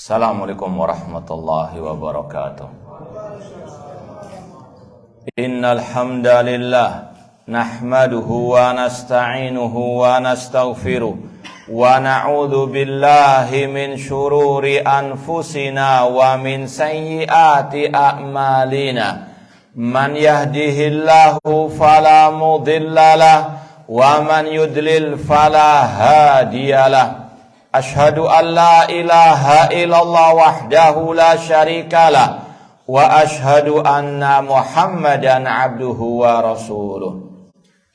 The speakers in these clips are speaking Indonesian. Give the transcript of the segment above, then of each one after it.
Assalamualaikum warahmatullahi wabarakatuh. Innal hamdalillah nahmaduhu wa nasta'inuhu wa nastaghfiruh wa na'udzu billahi min shururi anfusina wa min sayyiati a'malina. Man yahdihillahu fala mudhillalah wa man yudlil fala hadiyalah. Ashhadu an la ilaha illallah wahdahu la syarikalah wa ashhadu anna Muhammadan abduhu wa rasuluh.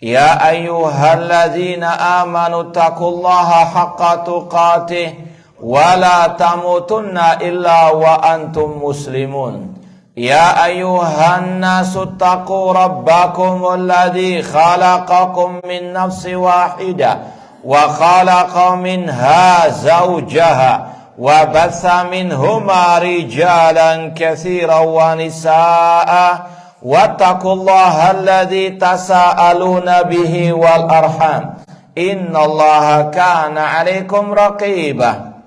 Ya ayyuhalladzina amanu taqullaha haqqa tuqatih wa la tamutunna illa wa antum muslimun. Ya ayyuhan nasu taqu rabbakum alladzi khalaqakum min nafsin wahidah wa khalaqa minha zawjaha wa batha minhuma rijalan katsiran wa nisaa'a wattaqullaha alladzi tasaaluna bihi wal arham innallaha kana 'alaikum raqiba.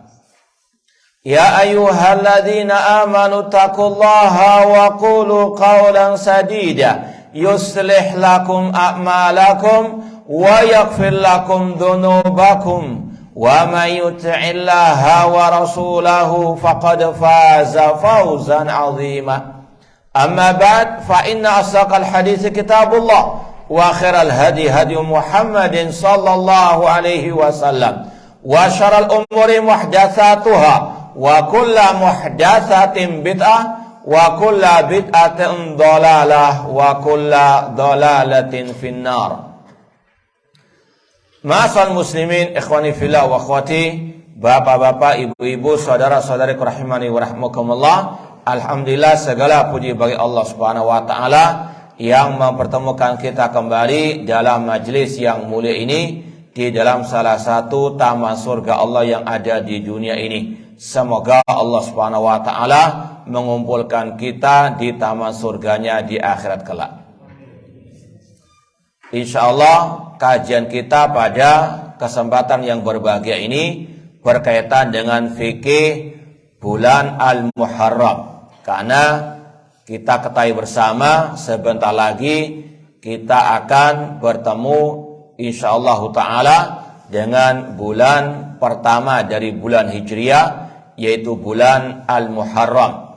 Ya ayyuhalladzina amanu taqullaha wa qulu qawlan sadida yuslih lakum a'malakum wa yaghfir lakum dhunubakum wa may yuti'illaha wa rasulahu faqad faza fawzan 'azima. Amma ba'd, fa inna asdaqal hadits kitabullah wa khairal hadi hadi Muhammadin sallallahu alaihi wasallam wa syarrul umuri muhdatsatuha wa kullu muhdatsatin bid'ah wa kullu bid'atin dhalalah wa kullu dhalalatin finnar. Ma'asal muslimin, ikhwani fillah wa akhwati, bapak-bapak, ibu-ibu, saudara-saudari rahimani wa rahmakumullah. Alhamdulillah, segala puji bagi Allah Subhanahu wa taala yang mempertemukan kita kembali dalam majelis yang mulia ini di dalam salah satu taman surga Allah yang ada di dunia ini. Semoga Allah Subhanahu wa taala mengumpulkan kita di taman surganya di akhirat kelak. Insyaallah kajian kita pada kesempatan yang berbahagia ini berkaitan dengan fikih bulan Al-Muharram. Karena kita ketahui bersama sebentar lagi kita akan bertemu insyaallah taala dengan bulan pertama dari bulan Hijriah, yaitu bulan Al-Muharram.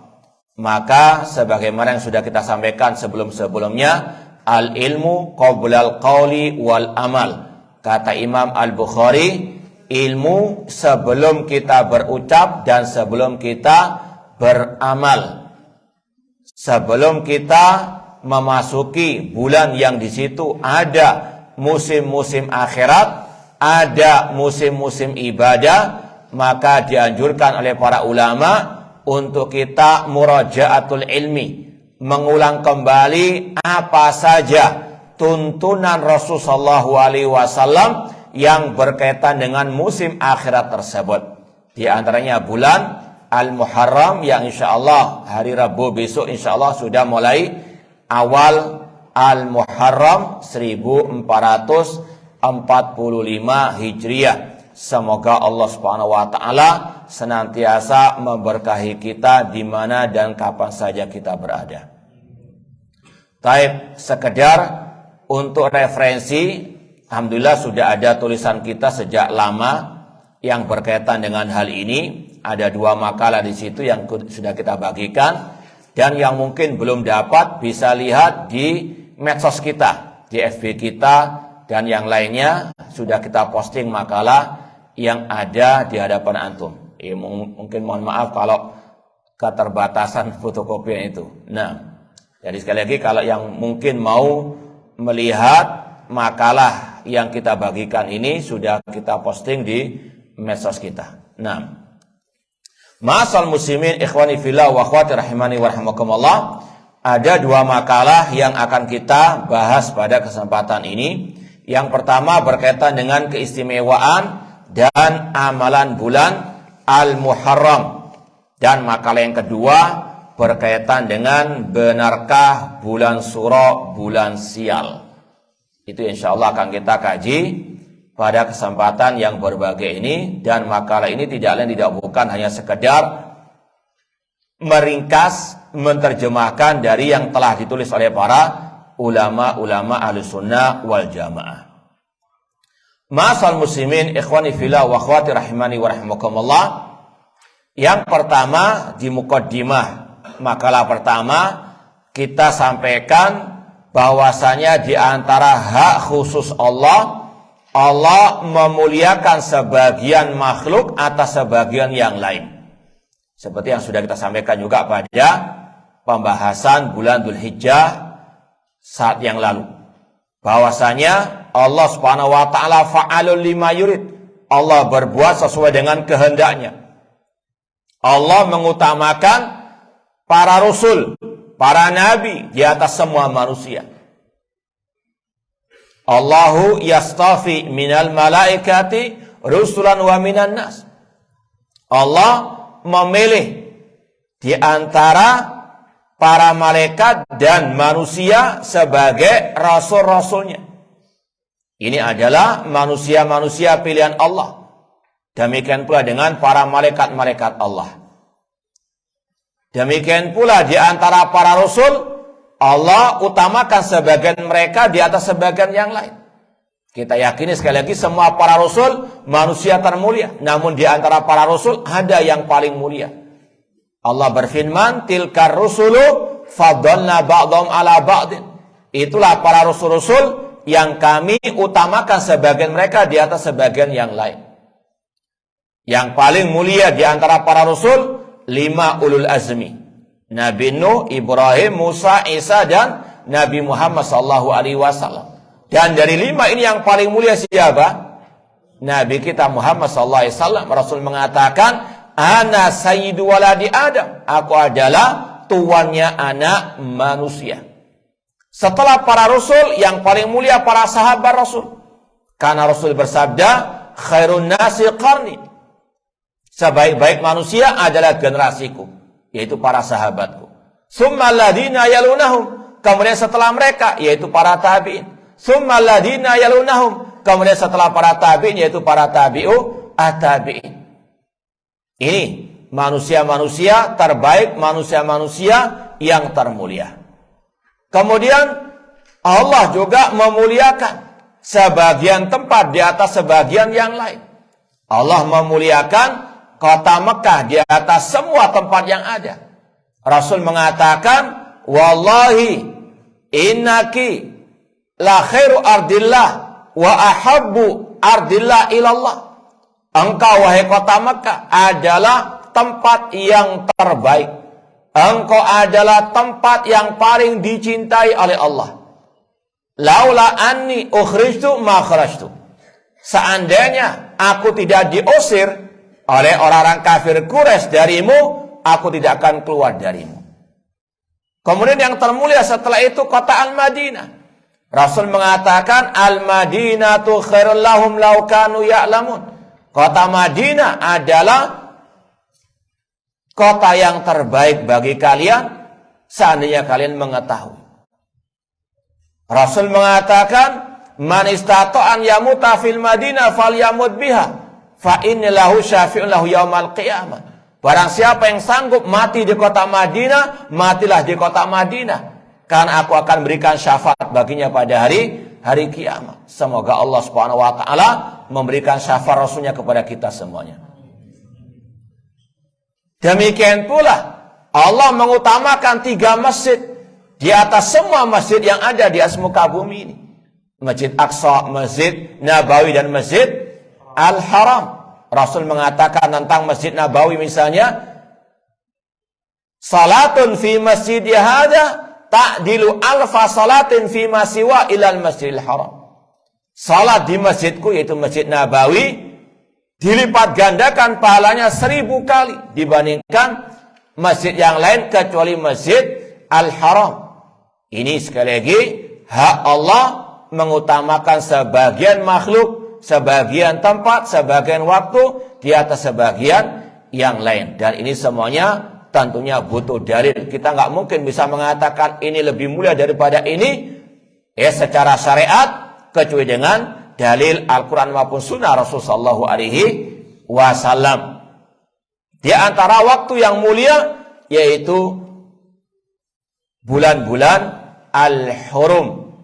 Maka sebagaimana yang sudah kita sampaikan sebelum-sebelumnya, al-ilmu qoblal qawli wal amal. Kata Imam Al-Bukhari, ilmu sebelum kita berucap dan sebelum kita beramal. Sebelum kita memasuki bulan yang di situ ada musim-musim akhirat, ada musim-musim ibadah, maka dianjurkan oleh para ulama untuk kita murajaatul ilmi, mengulang kembali apa saja tuntunan Rasulullah SAW yang berkaitan dengan musim akhirat tersebut. Di antaranya bulan Al-Muharram yang insyaallah hari Rabu besok insyaallah sudah mulai awal Al-Muharram 1445 Hijriah. Semoga Allah Subhanahu wa taala senantiasa memberkahi kita di mana dan kapan saja kita berada. Taib, sekedar untuk referensi, alhamdulillah sudah ada tulisan kita sejak lama yang berkaitan dengan hal ini. Ada 2 makalah di situ yang sudah kita bagikan, dan yang mungkin belum dapat bisa lihat di medsos kita, di FB kita dan yang lainnya sudah kita posting makalah yang ada di hadapan antum. Mungkin mohon maaf kalau keterbatasan fotokopian itu. Nah, jadi sekali lagi kalau yang mungkin mau melihat makalah yang kita bagikan ini sudah kita posting di medsos kita. Nah, ma'asal muslimin ikhwani fillah wa akhwati rahimani wa rahmakumullah, ada 2 makalah yang akan kita bahas pada kesempatan ini. Yang pertama berkaitan dengan keistimewaan dan amalan bulan Al-Muharram, dan makalah yang kedua berkaitan dengan benarkah bulan Suro bulan sial. Itu insyaallah akan kita kaji pada kesempatan yang berbahagia ini. Dan makalah ini tidak lain tidak bukan hanya sekedar meringkas, menerjemahkan dari yang telah ditulis oleh para ulama-ulama Ahlussunnah wal Jamaah. Ma'asal muslimin, ikhwani fillah wa akhwati rahimani wa rahimakumullah. Yang pertama, di muqaddimah makalah pertama kita sampaikan bahwasanya di antara hak khusus Allah, Allah memuliakan sebagian makhluk atas sebagian yang lain. Seperti yang sudah kita sampaikan juga pada pembahasan bulan Dzulhijjah saat yang lalu. Bahwasanya Allah Subhanahu wa taala fa'alul lima yurid. Allah berbuat sesuai dengan kehendaknya. Allah mengutamakan para rasul, para nabi di atas semua manusia. Allahu yastafi minal malaikati rusulan wa minan nas. Allah memilih di antara para malaikat dan manusia sebagai rasul-rasulnya. Ini adalah manusia-manusia pilihan Allah. Demikian pula dengan para malaikat-malaikat Allah. Demikian pula di antara para rasul, Allah utamakan sebagian mereka di atas sebagian yang lain. Kita yakini sekali lagi semua para rasul manusia termulia. Namun di antara para rasul ada yang paling mulia. Allah berfirman, tilkar rusulu faddalna ba'dhum ala ba'din. Itulah para rasul-rasul yang kami utamakan sebagian mereka di atas sebagian yang lain. Yang paling mulia di antara para rasul, 5 ulul azmi. Nabi Nuh, Ibrahim, Musa, Isa, dan Nabi Muhammad SAW. Dan dari 5 ini yang paling mulia siapa? Nabi kita Muhammad SAW. Rasul mengatakan, ana sayyidu waladi Adam. Aku adalah tuannya anak manusia. Setelah para rasul, yang paling mulia para sahabat Rasul. Karena Rasul bersabda, khairun nasi qarni. Sebaik-baik manusia adalah generasiku, yaitu para sahabatku. Summa alladhina yalunahum. Kemudian setelah mereka, yaitu para tabi'in. Summa alladhina yalunahum. Kemudian setelah para tabi'in, yaitu para tabi'u at-tabi'in. Ini manusia-manusia terbaik, manusia-manusia yang termulia. Kemudian Allah juga memuliakan sebagian tempat di atas sebagian yang lain. Allah memuliakan kota Mekah di atas semua tempat yang ada. Rasul mengatakan, wallahi innaki la khairu ardillah wa ahabbu ardillah ilallah. Engkau wahai kota Mekah adalah tempat yang terbaik. Engkau adalah tempat yang paling dicintai oleh Allah. Laula anni ukhrijtu ma kharajtu. Seandainya aku tidak diusir oleh orang-orang kafir Quraisy darimu, aku tidak akan keluar darimu. Kemudian yang termulia setelah itu kota Al-Madinah. Rasul mengatakan, Al-Madinatu khairul lahum law kanu ya'lamun. Kota Madinah adalah kota yang terbaik bagi kalian seandainya kalian mengetahui. Rasul mengatakan, man istata'an yamuta fil Madinah falyamut biha fa innahu syafi'un lahu yaumal qiyamah. Barang siapa yang sanggup mati di kota Madinah, matilah di kota Madinah, karena aku akan berikan syafaat baginya pada hari kiamat. Semoga Allah Subhanahu wa taala memberikan syafaat Rasulnya kepada kita semuanya. Demikian pula Allah mengutamakan 3 masjid di atas semua masjid yang ada di atas muka bumi ini. Masjid Aqsa, Masjid Nabawi, dan Masjid Al-Haram. Rasul mengatakan tentang Masjid Nabawi misalnya, salatun fi masjidi hadza ta'dilu alfa salatin fi ma siwa ilal Masjidil Haram. Salat di masjidku, yaitu Masjid Nabawi, dilipat gandakan pahalanya 1000 kali dibandingkan masjid yang lain kecuali Masjid Al-Haram. Ini sekali lagi hak Allah mengutamakan sebagian makhluk, sebagian tempat, sebagian waktu di atas sebagian yang lain. Dan ini semuanya tentunya butuh dalil. Kita nggak mungkin bisa mengatakan ini lebih mulia daripada ini secara syariat kecuali dengan dalil Al-Quran maupun Sunnah Rasulullah SAW. Di antara waktu yang mulia yaitu bulan-bulan al-hurum.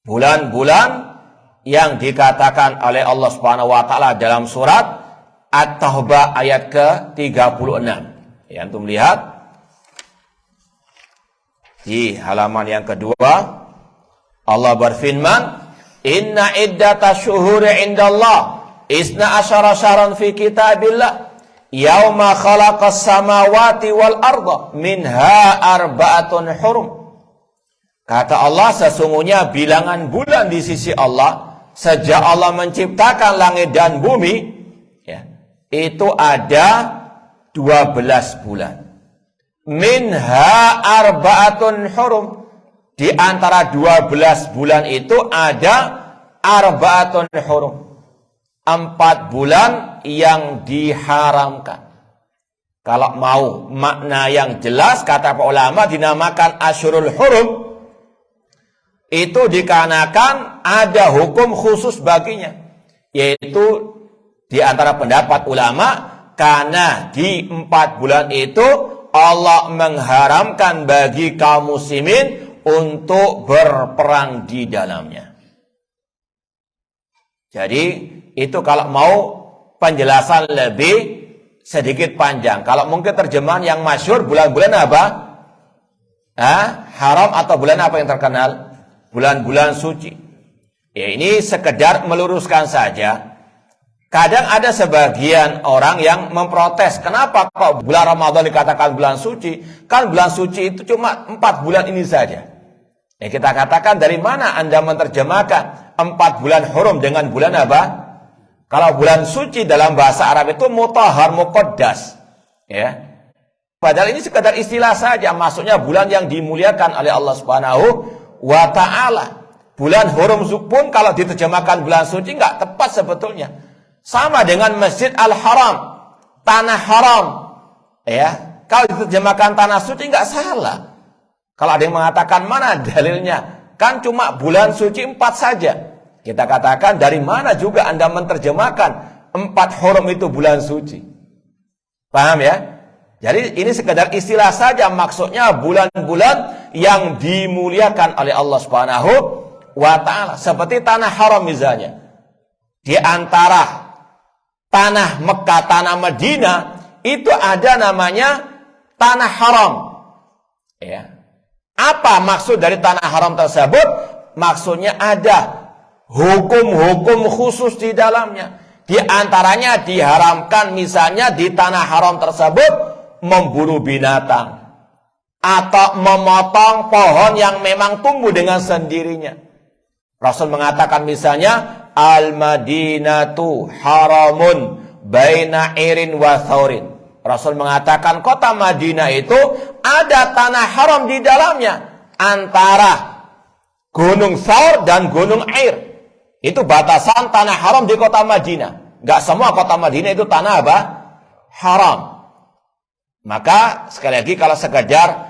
Bulan-bulan yang dikatakan oleh Allah Subhanahu wa taala dalam surat At-Taubah ayat ke-36. Ya, antum lihat di halaman yang kedua, Allah berfirman, "Inna iddatash syuhuri 'indallah isna asyara syahran fi kitabillah yauma khalaqas samawati wal arda minha arba'atun hurum." Kata Allah, sesungguhnya bilangan bulan di sisi Allah sejak Allah menciptakan langit dan bumi, ya, itu ada 12 bulan. Minha arba'atun hurum. Di antara 12 bulan itu ada arba'atun hurum. 4 bulan yang diharamkan. Kalau mau makna yang jelas, kata para ulama, dinamakan Asyurul Hurum. Itu dikarenakan ada hukum khusus baginya. Yaitu di antara pendapat ulama, karena di 4 bulan itu Allah mengharamkan bagi kaum muslimin untuk berperang di dalamnya. Jadi itu kalau mau penjelasan lebih sedikit panjang. Kalau mungkin terjemahan yang masyhur, bulan-bulan apa? Haram atau bulan apa yang terkenal? Bulan-bulan suci. Ya, ini sekedar meluruskan saja. Kadang ada sebagian orang yang memprotes, kenapa kok bulan Ramadan dikatakan bulan suci? Kan bulan suci itu cuma 4 bulan ini saja. Ya, kita katakan, dari mana Anda menerjemahkan 4 bulan hurum dengan bulan apa? Kalau bulan suci dalam bahasa Arab itu mutahhar, muqaddas. Ya. Padahal ini sekedar istilah saja, maksudnya bulan yang dimuliakan oleh Allah Subhanahu wa ta'ala. Bulan hurum pun kalau diterjemahkan bulan suci nggak tepat sebetulnya. Sama dengan Masjid Al-Haram, tanah haram. Ya, kalau diterjemahkan tanah suci nggak salah. Kalau ada yang mengatakan mana dalilnya? Kan cuma bulan suci 4 saja. Kita katakan, dari mana juga Anda menerjemahkan 4 hurum itu bulan suci? Paham ya? Jadi ini sekedar istilah saja, maksudnya bulan-bulan yang dimuliakan oleh Allah Subhanahu wa ta'ala. Seperti tanah haram misalnya. Di antara tanah Mekah, tanah Madinah, itu ada namanya tanah haram. Ya. Apa maksud dari tanah haram tersebut? Maksudnya ada hukum-hukum khusus di dalamnya. Di antaranya diharamkan misalnya di tanah haram tersebut memburu binatang atau memotong pohon yang memang tumbuh dengan sendirinya. Rasul mengatakan misalnya, Al-Madinatu haramun baina irin wa thaurin. Rasul mengatakan kota Madinah itu ada tanah haram di dalamnya, antara Gunung Thaur dan Gunung Air. Itu batasan tanah haram di kota Madinah. Gak semua kota Madinah itu tanah apa? Haram. Maka sekali lagi, kalau sekedar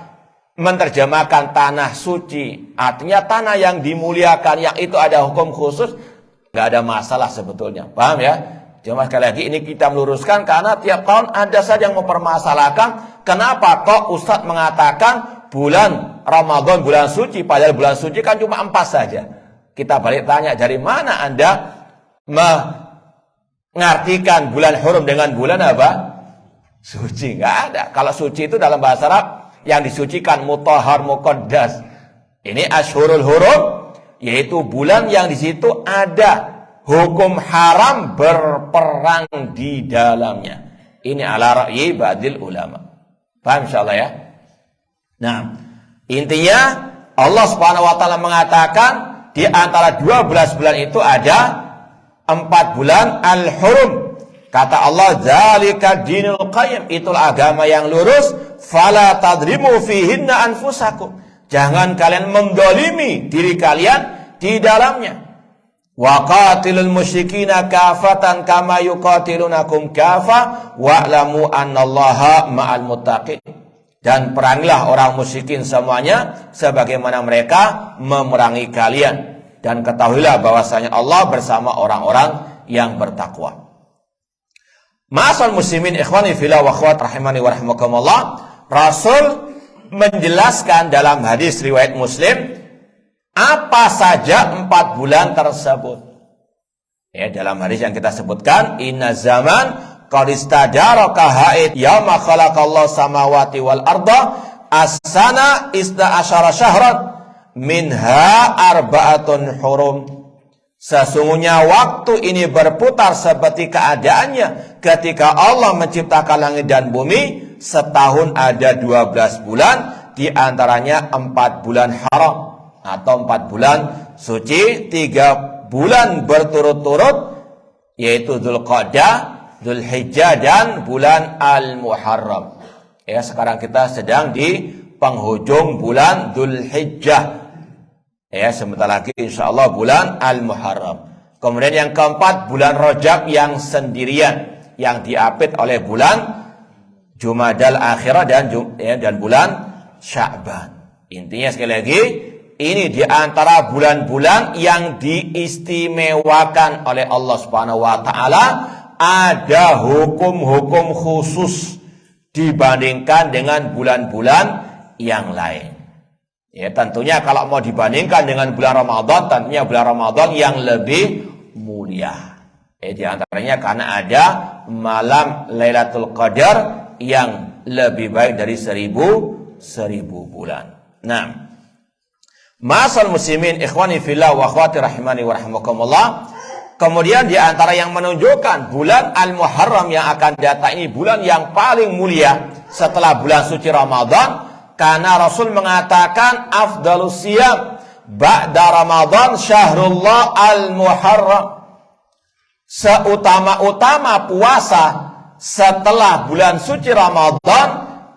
menerjemahkan tanah suci, artinya tanah yang dimuliakan, yang itu ada hukum khusus, nggak ada masalah sebetulnya. Paham ya? Cuma sekali lagi ini kita meluruskan, karena tiap tahun ada saja yang mempermasalahkan, kenapa kok Ustadz mengatakan bulan Ramadan bulan suci, padahal bulan suci kan cuma 4 saja. Kita balik tanya, dari mana Anda mengartikan bulan hurum dengan bulan apa? Suci. Nggak ada. Kalau suci itu dalam bahasa Arab yang disucikan, mutahhar, muqaddas. Ini Asyhurul Hurum, yaitu bulan yang di situ ada hukum haram berperang di dalamnya. Ini ala ra'yi ba'dil ulama. Paham insyaallah ya? Nah, intinya Allah Subhanahu wa taala mengatakan di antara 12 bulan itu ada 4 bulan al-hurum. Kata Allah, "Dzalika dinul qayyim." Itulah agama yang lurus. Fala tadrimu fihinna anfusakum. Jangan kalian mendolimi diri kalian di dalamnya. Wa qatilul musyrikina kafatan kama yuqatilunakum kafa wa'lamu annallaha ma'al muttaqin. Dan perangilah orang musyrikin semuanya sebagaimana mereka memerangi kalian, dan ketahuilah bahwasanya Allah bersama orang-orang yang bertakwa. Ma'asal muslimin ikhwani fillah wa akhwat rahimani wa rahimakumullah. Rasul menjelaskan dalam hadis riwayat Muslim apa saja 4 bulan tersebut. Ya, dalam hadis yang kita sebutkan, inna zaman qad istadara ka haid yauma khalaqallahu samawati wal arda as-sana 12 syahran minha arba'atun hurum. Sesungguhnya waktu ini berputar seperti keadaannya ketika Allah menciptakan langit dan bumi. Setahun ada 12 bulan, di antaranya 4 bulan haram atau 4 bulan suci, 3 bulan berturut-turut yaitu Dzulqa'dah, Dzulhijjah dan bulan Al-Muharram. Ya, sekarang kita sedang di penghujung bulan Dzulhijjah. Ya, sebentar lagi insyaallah bulan Al-Muharram. Kemudian yang keempat bulan Rajab yang sendirian yang diapit oleh bulan Jumadal Akhirah dan bulan Sya'ban. Intinya sekali lagi, ini di antara bulan-bulan yang diistimewakan oleh Allah Subhanahu wa taala, ada hukum-hukum khusus dibandingkan dengan bulan-bulan yang lain. Ya, tentunya kalau mau dibandingkan dengan bulan Ramadan, tentunya bulan Ramadan yang lebih mulia. Di antaranya karena ada malam Lailatul Qadar yang lebih baik dari 1000 bulan. Nah, ma'asal muslimin ikhwani fillah wa akhwati rahimani wa rahimakumullah. Kemudian di antara yang menunjukkan bulan Al-Muharram yang akan datang ini bulan yang paling mulia setelah bulan suci Ramadan, karena Rasul mengatakan afdalus siyam ba'da Ramadan syahrullah Al-Muharram. Seutama-utama puasa setelah bulan suci Ramadan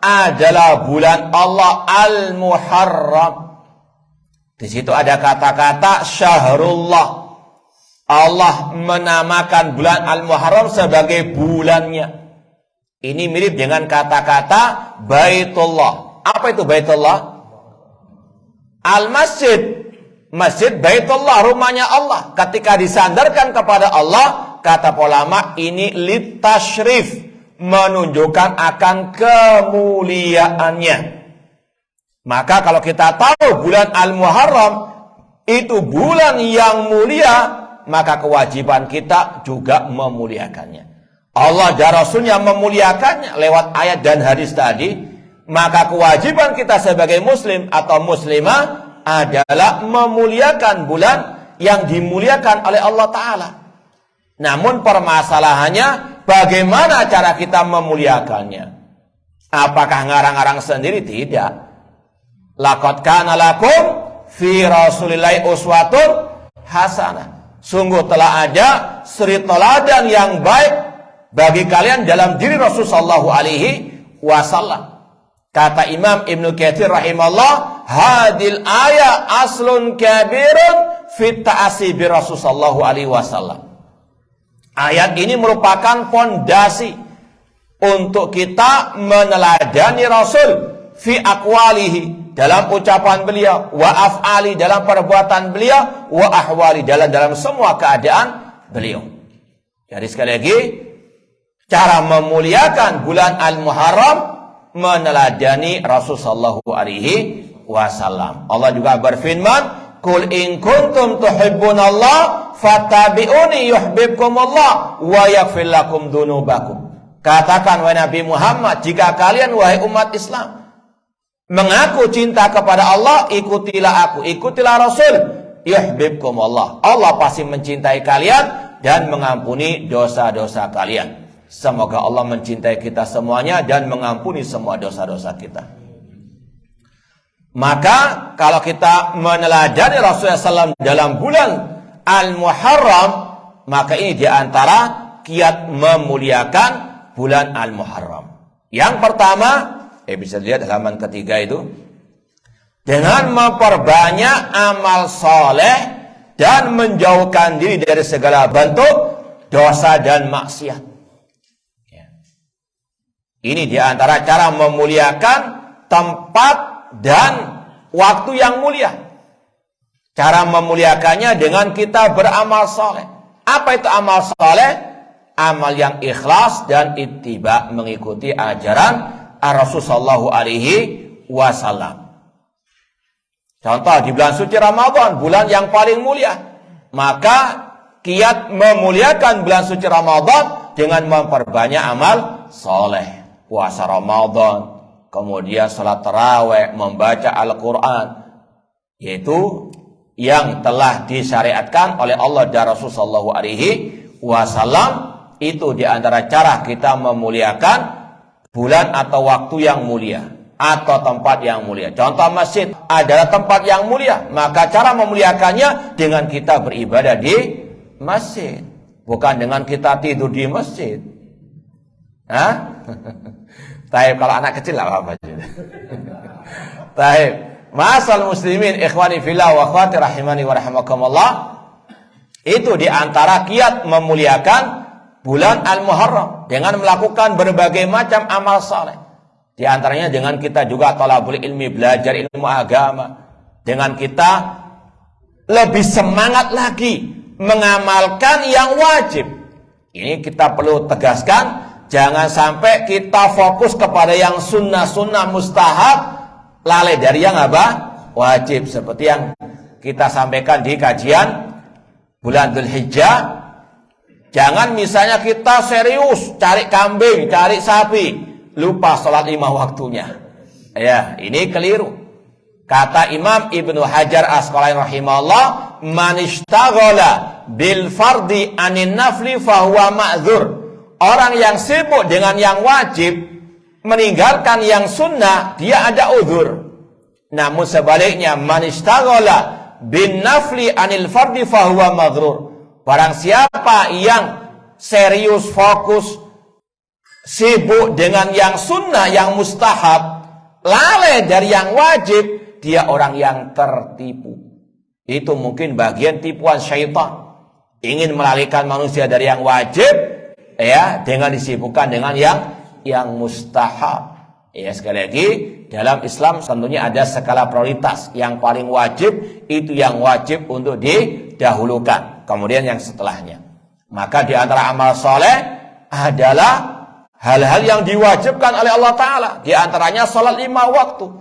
adalah bulan Allah Al-Muharram. Di situ ada kata-kata syahrullah. Allah menamakan bulan Al-Muharram sebagai bulannya. Ini mirip dengan kata-kata Baitullah. Apa itu Baitullah? Al-Masjid. Masjid Baitullah, rumahnya Allah. Ketika disandarkan kepada Allah, kata ulama ini litashrif, menunjukkan akan kemuliaannya. Maka kalau kita tahu bulan Al-Muharram itu bulan yang mulia, maka kewajiban kita juga memuliakannya. Allah dan Rasulnya memuliakannya lewat ayat dan hadis tadi, maka kewajiban kita sebagai muslim atau muslimah adalah memuliakan bulan yang dimuliakan oleh Allah Ta'ala. Namun permasalahannya, bagaimana cara kita memuliakannya? Apakah ngarang-ngarang sendiri? Tidak. Laqad kana lakum fi Rasulillahi uswatun hasanah. Sungguh telah ada suri teladan yang baik bagi kalian dalam diri Rasulullah SAW. Kata Imam Ibnu Katsir rahimahullah, hadil ayat aslun kabirun fit ta'asi bi Rasulullah SAW. Ayat ini merupakan fondasi untuk kita meneladani Rasul fi aqwalihi, dalam ucapan beliau, wa af'ali, dalam perbuatan beliau, wa ahwali, dalam semua keadaan beliau. Jadi sekali lagi, cara memuliakan bulan Al-Muharram meneladani Rasulullah SAW. Allah juga berfirman, "Qul in kuntum tuhibbunallah fattabi'uni yuhibbukumullah wa yaghfir lakum dzunubakum." Katakan wahai Nabi Muhammad, jika kalian wahai umat Islam mengaku cinta kepada Allah, ikutilah aku, ikutilah Rasul, yuhibbukumullah. Allah pasti mencintai kalian dan mengampuni dosa-dosa kalian. Semoga Allah mencintai kita semuanya dan mengampuni semua dosa-dosa kita. Maka kalau kita meneladani Rasulullah SAW dalam bulan Al-Muharram, maka ini diantara kiat memuliakan bulan Al-Muharram. Yang pertama, bisa dilihat halaman ketiga itu, dengan memperbanyak amal soleh dan menjauhkan diri dari segala bentuk dosa dan maksiat. Ini diantara cara memuliakan tempat dan waktu yang mulia. Cara memuliakannya dengan kita beramal soleh. Apa itu amal soleh? Amal yang ikhlas dan ittiba, mengikuti ajaran Rasul sallallahu alaihi wasallam. Contoh di bulan suci Ramadan, bulan yang paling mulia, maka kiat memuliakan bulan suci Ramadan dengan memperbanyak amal soleh, puasa Ramadan, kemudian salat tarawih, membaca Al-Quran, yaitu yang telah disyariatkan oleh Allah dan Rasul sallallahu alaihi wasallam. Itu di antara cara kita memuliakan bulan atau waktu yang mulia atau tempat yang mulia. Contoh, masjid adalah tempat yang mulia, maka cara memuliakannya dengan kita beribadah di masjid, bukan dengan kita tidur di masjid. Taib, kalau anak kecil lah apa-apa. Taib, masal muslimin ikhwani fillah wa akhwati rahimani wa rahimakumullah, itu di antara kiat memuliakan bulan Al-Muharram dengan melakukan berbagai macam amal saleh. Di antaranya dengan kita juga thalabul ilmi, belajar ilmu agama, dengan kita lebih semangat lagi mengamalkan yang wajib. Ini kita perlu tegaskan, jangan sampai kita fokus kepada yang sunnah-sunnah mustahab, lalai dari yang apa? Wajib. Seperti yang kita sampaikan di kajian bulan Dzulhijjah. Jangan misalnya kita serius cari kambing, cari sapi, lupa sholat 5 waktunya. Ya, ini keliru. Kata Imam Ibnu Hajar Asqalani rahimahullah, man ishtaghala bil fardi anin nafli fahuwa ma'dzur. Orang yang sibuk dengan yang wajib, meninggalkan yang sunnah, dia ada uzur. Namun sebaliknya, man ishtaghala bin nafli anil fardi fahuwa ma'dzur. Barang siapa yang serius, fokus, sibuk dengan yang sunnah, yang mustahab, lalai dari yang wajib, dia orang yang tertipu. Itu mungkin bagian tipuan syaitan. Ingin melarikan manusia dari yang wajib, ya, dengan disibukkan dengan yang mustahab. Ya, sekali lagi, dalam Islam tentunya ada skala prioritas. Yang paling wajib, itu yang wajib untuk didahulukan. Kemudian yang setelahnya. Maka di antara amal soleh adalah hal-hal yang diwajibkan oleh Allah Ta'ala. Di antaranya sholat 5 waktu.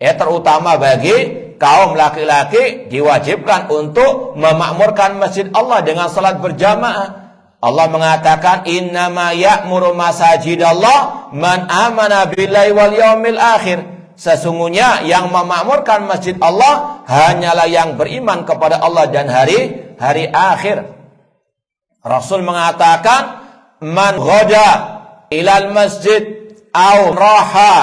Terutama bagi kaum laki-laki diwajibkan untuk memakmurkan masjid Allah dengan sholat berjamaah. Allah mengatakan, innama ya'muru masajidallah man amana billahi wal yaumil akhir. Sesungguhnya yang memakmurkan masjid Allah hanyalah yang beriman kepada Allah dan hari akhir. Rasul mengatakan, man ghada ilal masjid aw raha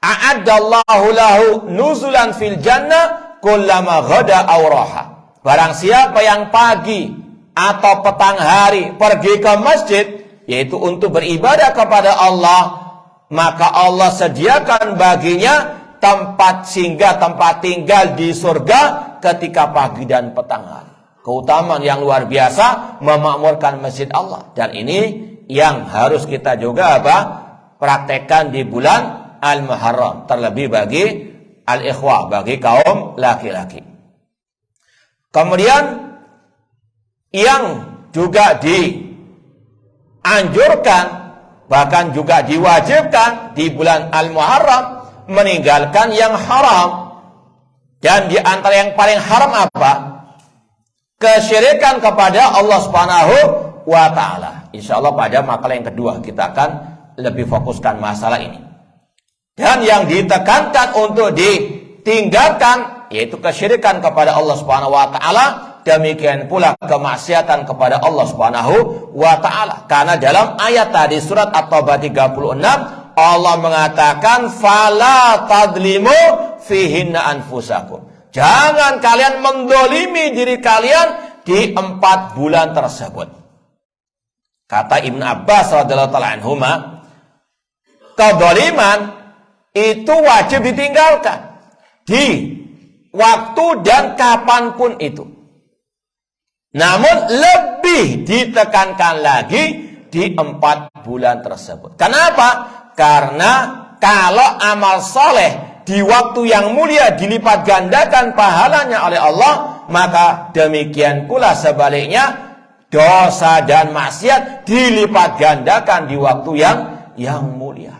a'addallahu lahu nuzulan fil jannah kullama ghada aw raha. Barang siapa yang pagi atau petang hari pergi ke masjid, yaitu untuk beribadah kepada Allah, maka Allah sediakan baginya tempat singgah, tempat tinggal di surga ketika pagi dan petang hari. Keutamaan yang luar biasa memakmurkan masjid Allah. Dan ini yang harus kita juga praktekkan di bulan Al-Muharram. Terlebih bagi al-ikhwah, bagi kaum laki-laki. Kemudian yang juga dianjurkan, bahkan juga diwajibkan di bulan Al-Muharram, meninggalkan yang haram. Dan di antara yang paling haram apa? Kesyirikan kepada Allah Subhanahu wa Ta'ala. Insyaallah pada makalah yang kedua kita akan lebih fokuskan masalah ini. Dan yang ditekankan untuk ditinggalkan yaitu kesyirikan kepada Allah Subhanahu wa Ta'ala. Demikian pula kemaksiatan kepada Allah Subhanahu wa Ta'ala. Karena dalam ayat tadi surat At-Taubah 36, Allah mengatakan, fala tadlimu fihinna anfusakum. Jangan kalian mendolimi diri kalian di 4 bulan tersebut. Kata Ibn Abbas radhiyallahu ta'ala anhuma, kedoliman itu wajib ditinggalkan di waktu dan kapanpun itu. Namun lebih ditekankan lagi di 4 bulan tersebut. Kenapa? Karena kalau amal soleh di waktu yang mulia dilipat gandakan pahalanya oleh Allah, maka demikian pula sebaliknya dosa dan maksiat dilipat gandakan di waktu yang mulia.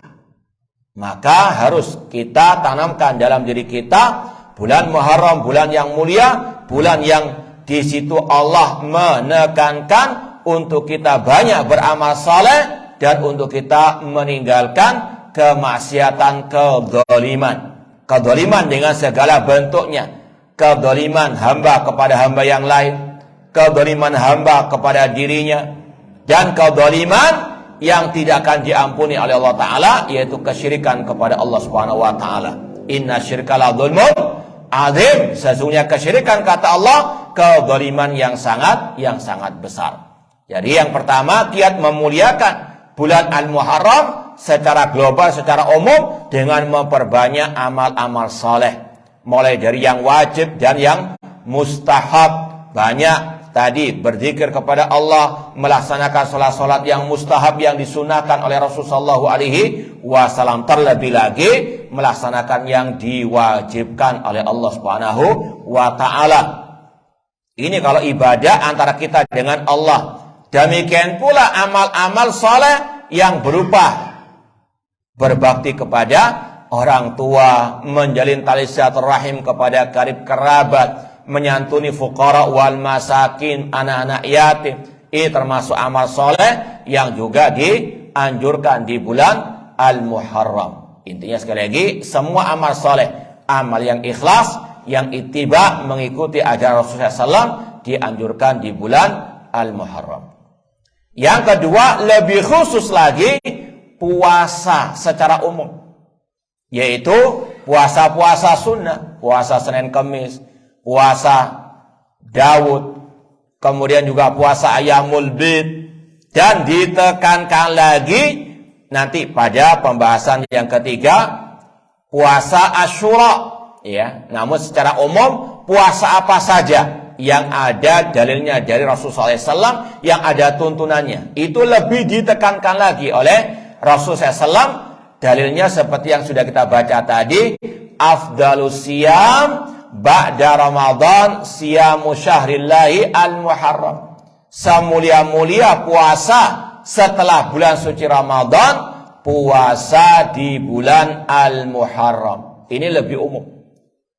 Maka harus kita tanamkan dalam diri kita bulan Muharram, bulan yang mulia, bulan yang di situ Allah menekankan untuk kita banyak beramal saleh dan untuk kita meninggalkan kemaksiatan, kedzaliman. Kedzaliman dengan segala bentuknya. Kedzaliman hamba kepada hamba yang lain, kedzaliman hamba kepada dirinya, dan kedzaliman yang tidak akan diampuni oleh Allah Ta'ala, yaitu kesyirikan kepada Allah Subhanahu Wa Ta'ala. Inna syirka la dzulmun azim. Sesungguhnya kesyirikan, kata Allah, kedzaliman yang sangat besar. Jadi yang pertama, kiat memuliakan bulan Al-Muharram secara global, secara umum, dengan memperbanyak amal-amal saleh, mulai dari yang wajib dan yang mustahab. Banyak tadi berzikir kepada Allah, melaksanakan sholat-sholat yang mustahab yang disunahkan oleh Rasulullah SAW. Terlebih lagi melaksanakan yang diwajibkan oleh Allah Subhanahu wa Ta'ala. Ini kalau ibadah antara kita dengan Allah. Demikian pula amal-amal saleh yang berupa berbakti kepada orang tua, menjalin tali silaturahim kepada karib kerabat, menyantuni fuqara wal masakin, anak-anak yatim. Ini termasuk amal soleh yang juga dianjurkan di bulan Al-Muharram. Intinya sekali lagi, semua amal soleh, amal yang ikhlas, yang ittiba, mengikuti ajaran Rasulullah SAW, dianjurkan di bulan Al-Muharram. Yang kedua, lebih khusus lagi, puasa secara umum, yaitu puasa-puasa sunnah, puasa Senin Kemis, puasa Daud, kemudian juga puasa Ayyamul Bid, dan ditekankan lagi nanti pada pembahasan yang ketiga, puasa Asyura, ya. Namun secara umum, puasa apa saja yang ada dalilnya dari Rasulullah SAW, yang ada tuntunannya, itu lebih ditekankan lagi oleh Rasulullah SAW. Dalilnya seperti yang sudah kita baca tadi, afdalus siyam ba'da Ramadan siyamu syahrillahi al-Muharram. Semulia-mulia puasa setelah bulan suci Ramadan, puasa di bulan Al-Muharram. Ini lebih umum,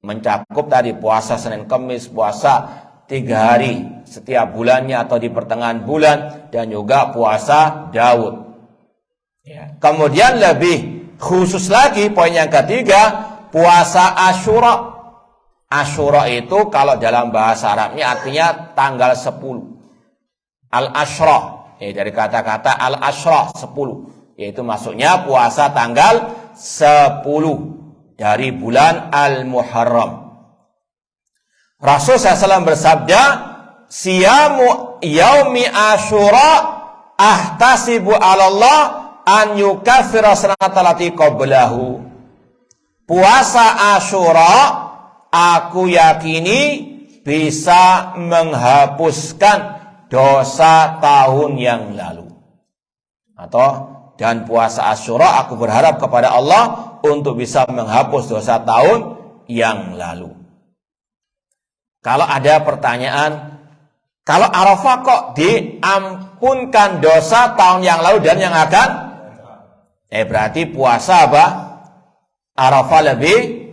mencakup tadi puasa Senin Kemis, puasa 3 hari setiap bulannya atau di pertengahan bulan, dan juga puasa Daud. Ya. Kemudian lebih khusus lagi, poin yang ketiga, puasa Asyura. Asyura itu kalau dalam bahasa Arabnya artinya tanggal 10. Al-Asyra, dari kata-kata Al-Asyra, 10. Yaitu maksudnya puasa tanggal 10 dari bulan Al-Muharram. Rasul SAW bersabda, siyamu yaumi Asyura ahtasibu 'ala Allah an yukaffira sanatallati qablahu. Puasa Asyura aku yakini bisa menghapuskan dosa tahun yang lalu. Dan puasa Asyura aku berharap kepada Allah untuk bisa menghapus dosa tahun yang lalu. Kalau ada pertanyaan, kalau Arafah kok diampunkan dosa tahun yang lalu dan yang akan? Berarti puasa apa? Arafah lebih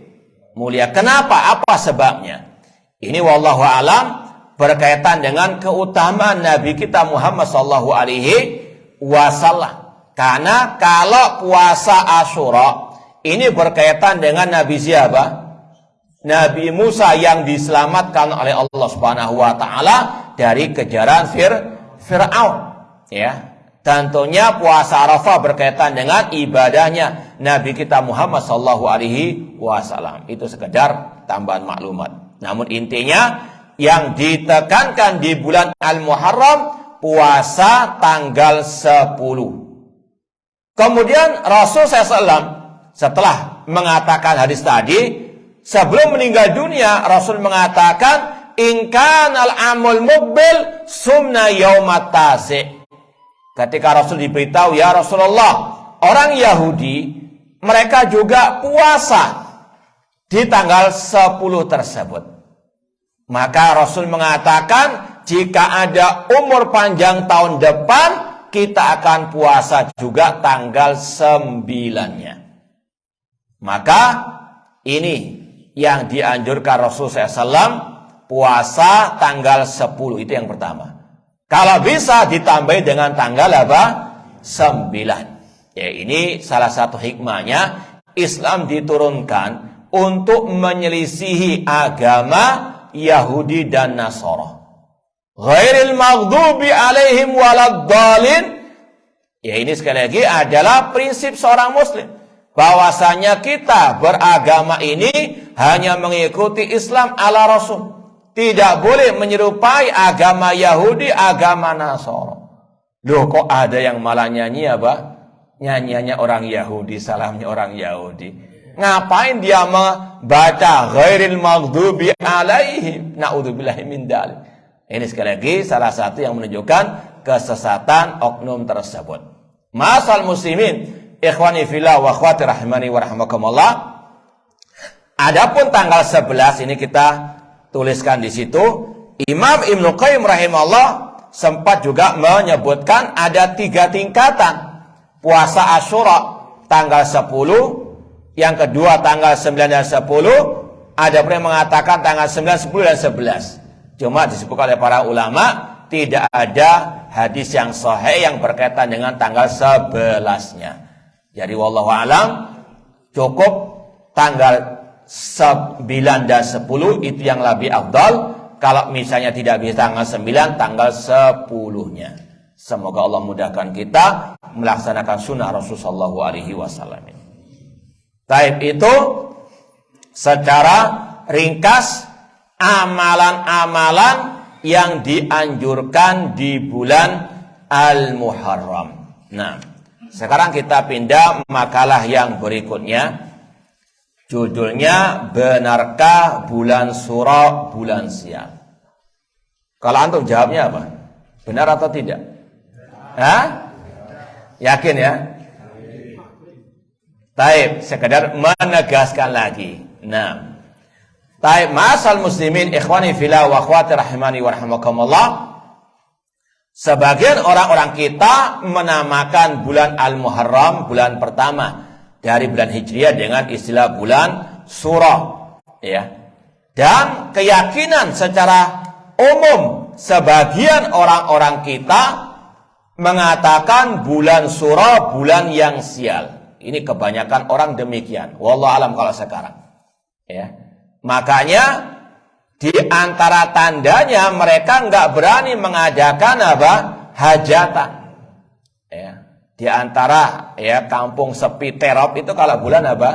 mulia. Kenapa? Apa sebabnya? Ini wallahu alam berkaitan dengan keutamaan Nabi kita Muhammad SAW. Karena kalau puasa Asyura ini berkaitan dengan Nabi siapa? Nabi Musa yang diselamatkan oleh Allah Subhanahu wa Ta'ala dari kejaran Fir'aun. Ya. Tentunya puasa Arafah berkaitan dengan ibadahnya Nabi kita Muhammad SAW. Itu sekedar tambahan maklumat. Namun intinya yang ditekankan di bulan Al-Muharram, puasa tanggal 10. Kemudian Rasul SAW setelah mengatakan hadis tadi, sebelum meninggal dunia, Rasul mengatakan, in kanal amul muqbil sumna yaumat tasi'. Ketika Rasul diberitahu, ya Rasulullah, orang Yahudi mereka juga puasa di tanggal 10 tersebut. Maka Rasul mengatakan, jika ada umur panjang tahun depan, kita akan puasa juga tanggal 9-nya. Maka ini yang dianjurkan Rasulullah SAW, puasa tanggal 10 itu yang pertama. Kalau bisa ditambahi dengan tanggal apa? 9. Ya, ini salah satu hikmahnya Islam diturunkan untuk menyelisihi agama Yahudi dan Nasara. Ghairil maghdubi alaihim waladdallin. Ya, ini sekali lagi adalah prinsip seorang muslim, bahwasanya kita beragama ini hanya mengikuti Islam ala Rasul. Tidak boleh menyerupai agama Yahudi, agama Nasara. Loh, kok ada yang malah nyanyi apa? Nyanyiannya orang Yahudi, salamnya orang Yahudi. Ngapain dia membaca ghairil maghdubi alaihim? Na'udzubillahi min dzalik. Ini sekali lagi salah satu yang menunjukkan kesesatan oknum tersebut. Masal muslimin, ikhwani fillah wa akhwati rahimani wa rahmakumullah. Adapun tanggal 11 ini kita tuliskan di situ. Imam Ibnu Qayyim rahimahullah sempat juga menyebutkan ada 3 tingkatan puasa Asyura tanggal 10, yang kedua tanggal 9 dan 10, ada pun yang mengatakan tanggal 9, 10 dan 11. Cuma disebutkan oleh para ulama tidak ada hadis yang sahih yang berkaitan dengan tanggal 11-nya. Jadi wallahu alam cukup tanggal 9 dan 10 itu yang lebih afdal. Kalau misalnya tidak bisa tanggal 9, tanggal 10-nya. Semoga Allah mudahkan kita melaksanakan sunnah Rasulullah SAW. Taib itu secara ringkas amalan-amalan yang dianjurkan di bulan Al-Muharram. Nah, sekarang kita pindah makalah yang berikutnya. Judulnya, benarkah bulan Suro bulan sial? Kalau antum jawabnya apa? Benar atau tidak? Hah? Yakin ya? Taib, sekedar menegaskan lagi. Nah, taib, masal muslimin ikhwani fillah wa akhwati rahimani wa rahmakumullah. Sebagian orang-orang kita menamakan bulan Al-Muharram, bulan pertama dari bulan Hijriah, dengan istilah bulan Suro, ya. Dan keyakinan secara umum sebagian orang-orang kita mengatakan bulan Suro bulan yang sial. Ini kebanyakan orang demikian. Wallahu alam kalau sekarang. Ya. Makanya di antara tandanya mereka nggak berani mengadakan apa? Hajatan. Ya. Di antara ya kampung sepi terop itu kalau bulan apa?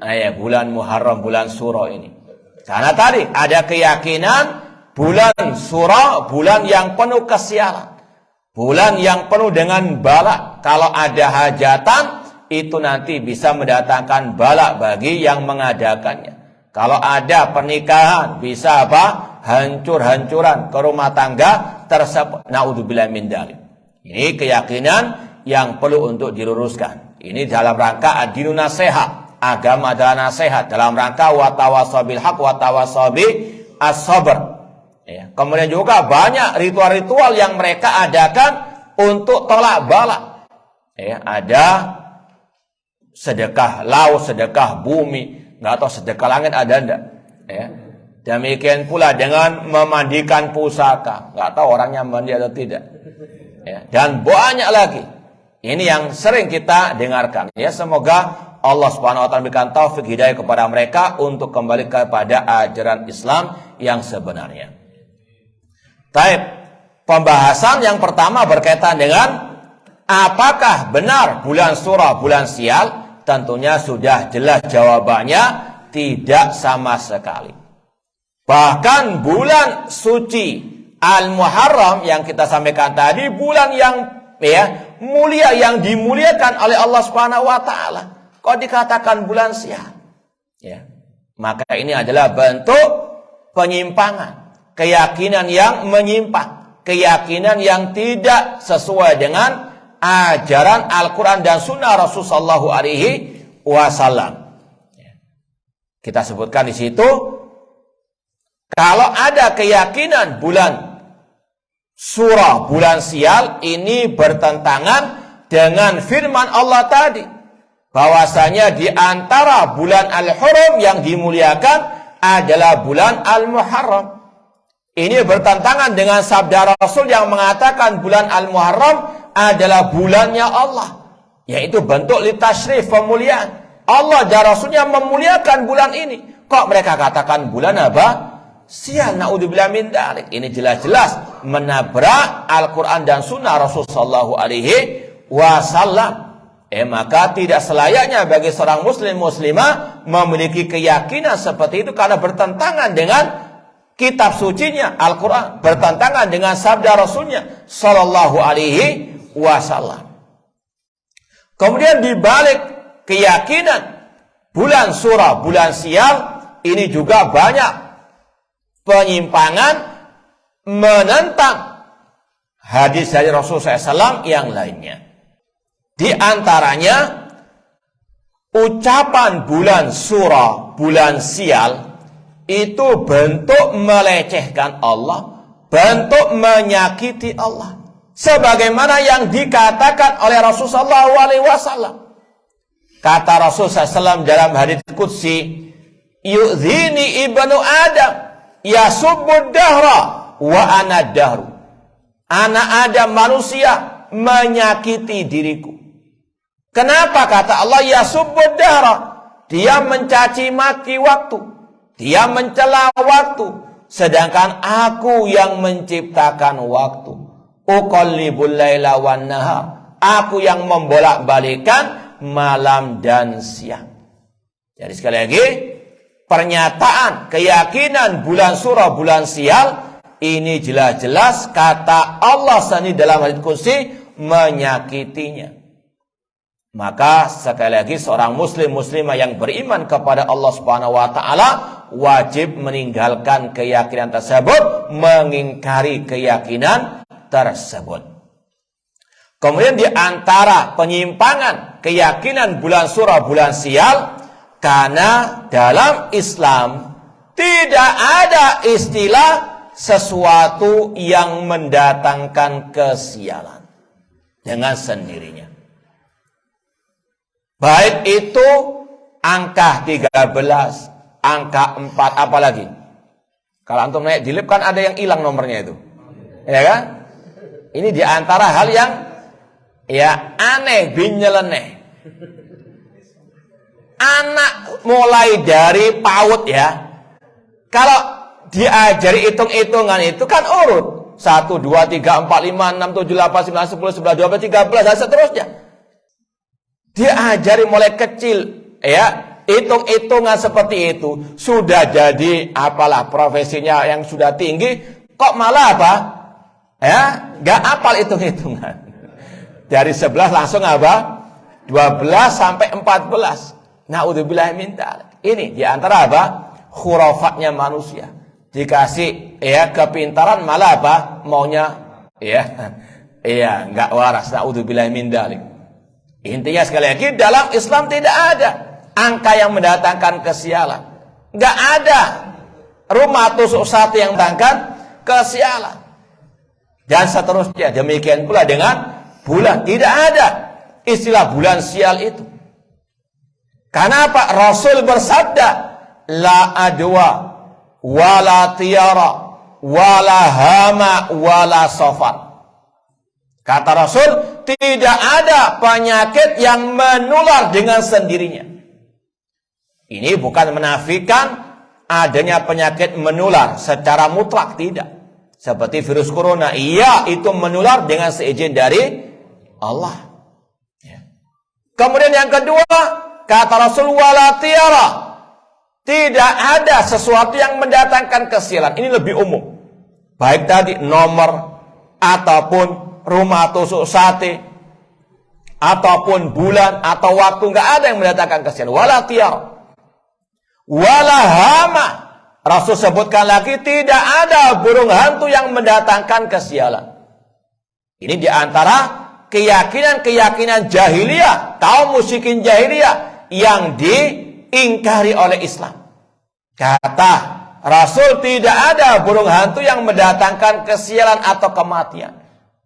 Ya, bulan Muharram, bulan Suro ini. Karena tadi ada keyakinan bulan Suro bulan yang penuh kesialan. Bulan yang penuh dengan bala. Kalau ada hajatan, itu nanti bisa mendatangkan bala bagi yang mengadakannya. Kalau ada pernikahan, bisa apa? Hancur-hancuran ke rumah tangga tersebut. Na'udzubillah min dzalik. Ini keyakinan yang perlu untuk diluruskan. Ini dalam rangka ad-dinu nasihat. Agama adalah nasihat. Dalam rangka wa tawasabil haq wa tawasabi as-sabr. Ya. Kemudian juga banyak ritual-ritual yang mereka adakan untuk tolak bala. Ya, ada sedekah laut, sedekah bumi, nggak tahu sedekah langit ada enggak. Ya. Demikian pula dengan memandikan pusaka, nggak tahu orangnya mandi atau tidak. Ya. Dan banyak lagi. Ini yang sering kita dengarkan. Ya, semoga Allah Subhanahu wa taala berikan taufik hidayah kepada mereka untuk kembali kepada ajaran Islam yang sebenarnya. Taib, pembahasan yang pertama berkaitan dengan apakah benar bulan Suro bulan sial? Tentunya sudah jelas jawabannya, tidak sama sekali. Bahkan bulan suci Al-Muharram yang kita sampaikan tadi, bulan yang ya mulia, yang dimuliakan oleh Allah Subhanahu wa taala, kok dikatakan bulan sial? Ya. Maka ini adalah bentuk penyimpangan. Keyakinan yang menyimpang, keyakinan yang tidak sesuai dengan ajaran Al-Quran dan Sunnah Rasulullah SAW. Kita sebutkan di situ, kalau ada keyakinan bulan Suro bulan sial, ini bertentangan dengan firman Allah tadi, bahwasanya di antara bulan Al-Hurum yang dimuliakan adalah bulan Al-Muharram. Ini bertentangan dengan sabda Rasul yang mengatakan bulan Al-Muharram adalah bulannya Allah, yaitu bentuk litasyrif, pemuliaan. Allah dan Rasulnya memuliakan bulan ini. Kok mereka katakan bulan apa? Sial, naudzubillah min dzalik. Ini jelas-jelas menabrak Al-Quran dan Sunnah Rasul sallallahu alaihi wasallam. Maka tidak selayaknya bagi seorang muslim muslimah memiliki keyakinan seperti itu, karena bertentangan dengan kitab sucinya Al-Quran, bertentangan dengan sabda Rasulnya sallallahu alaihi wasallam. Kemudian dibalik keyakinan bulan surah, bulan sial, ini juga banyak penyimpangan menentang hadis dari Rasulullah SAW yang lainnya. Di antaranya ucapan bulan surah, bulan sial itu bentuk melecehkan Allah, bentuk menyakiti Allah, sebagaimana yang dikatakan oleh Rasulullah SAW. Kata Rasulullah SAW dalam hadits qudsi, yu'zini ibnu Adam yasubbud dahra wa ana dahru. Anak Adam manusia menyakiti diriku. Kenapa? Kata Allah, yasubbud dahra. Dia mencaci maki waktu, dia mencela waktu, sedangkan aku yang menciptakan waktu. Uqallibul laila wan nahar. Aku yang membolak-balikan malam dan siang. Jadi sekali lagi, pernyataan keyakinan bulan surah, bulan sial, ini jelas-jelas kata Allah sendiri dalam hadits qudsi menyakitinya. Maka sekali lagi seorang muslim muslimah yang beriman kepada Allah Subhanahu wa taala wajib meninggalkan keyakinan tersebut, mengingkari keyakinan tersebut. Kemudian di antara penyimpangan keyakinan bulan surah, bulan sial, karena dalam Islam tidak ada istilah sesuatu yang mendatangkan kesialan dengan sendirinya. Baik itu angka 13, angka 4, apalagi. Kalau antum naik di lift kan ada yang hilang nomornya itu. Ya kan? Ini di antara hal yang aneh bin nyeleneh. Anak mulai dari PAUD ya, kalau diajari hitung-hitungan itu kan urut 1, 2, 3, 4, 5, 6, 7, 8, 9, 10, 11, 12, 13 dan seterusnya. Diajari mulai kecil ya, hitung-hitungan seperti itu. Sudah jadi apalah profesinya yang sudah tinggi, kok malah apa? Ya, gak hafal hitung-hitungan. Dari 11 langsung apa? 12 sampai 14. Naudzubillah min dzalik. Ini diantara apa? Khurafatnya manusia. Dikasih kepintaran malah apa? Maunya enggak waras. Naudzubillah min dzalik. Intinya sekali lagi, dalam Islam tidak ada angka yang mendatangkan kesialan. Enggak ada rumah tusuk sate yang mendatangkan kesialan. Dan seterusnya. Demikian pula dengan bulan. Tidak ada istilah bulan sial itu. Karena apa? Rasul bersabda, la adwa, wala tiara, wala hama, wala sofat. Kata Rasul, tidak ada penyakit yang menular dengan sendirinya. Ini bukan menafikan adanya penyakit menular secara mutlak, tidak. Seperti virus corona, iya itu menular dengan seizin dari Allah. Kemudian yang kedua, kata Rasul, wala tiara, tidak ada sesuatu yang mendatangkan kesialan. Ini lebih umum. Baik tadi nomor, ataupun rumah tusuk sate, ataupun bulan, atau waktu, nggak ada yang mendatangkan kesialan. Wala tiara, wala hama. Rasul sebutkan lagi, tidak ada burung hantu yang mendatangkan kesialan. Ini diantara keyakinan-keyakinan jahiliyah, kaum musyrikin jahiliyah yang diingkari oleh Islam. Kata Rasul, tidak ada burung hantu yang mendatangkan kesialan atau kematian.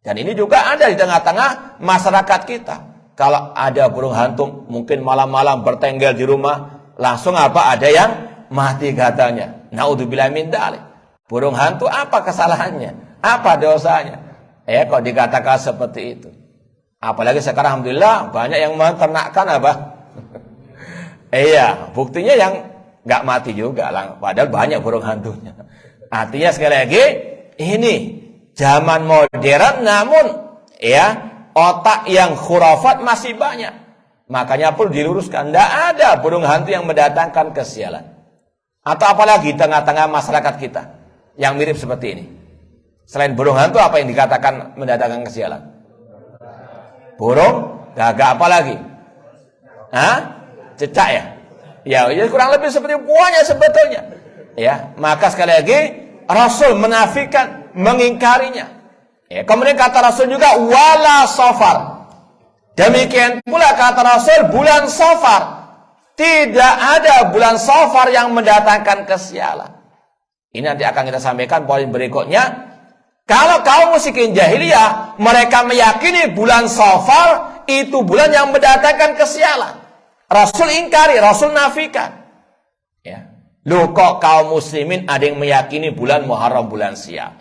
Dan ini juga ada di tengah-tengah masyarakat kita. kalau ada burung hantu mungkin malam-malam bertengger di rumah, langsung apa? Ada yang mati katanya. Naudzubillah min dzalik. Burung hantu apa kesalahannya? Apa dosanya? Ya kok dikatakan seperti itu. Apalagi sekarang alhamdulillah banyak yang menternakkan apa? Iya, buktinya yang nggak mati juga lah. Padahal banyak burung hantunya. Artinya sekali lagi ini zaman modern namun ya otak yang khurafat masih banyak. Makanya perlu diluruskan. Tidak ada burung hantu yang mendatangkan kesialan. Atau apalagi tengah-tengah masyarakat kita yang mirip seperti ini. Selain burung hantu apa yang dikatakan mendatangkan kesialan? Burung gagak apa lagi? Hah? Cecak ya? Ya kurang lebih seperti buahnya sebetulnya. Ya, maka sekali lagi Rasul menafikan, mengingkarinya. Ya, kemudian kata Rasul juga wala safar. Demikian pula kata Rasul bulan safar. Tidak ada bulan safar yang mendatangkan kesialan. Ini nanti akan kita sampaikan poin berikutnya. Kalau kaum musyrikin jahiliyah mereka meyakini bulan safar itu bulan yang mendatangkan kesialan. Rasul ingkari, Rasul nafikan. Ya. Loh kok kaum muslimin ada yang meyakini bulan Muharram bulan Sial.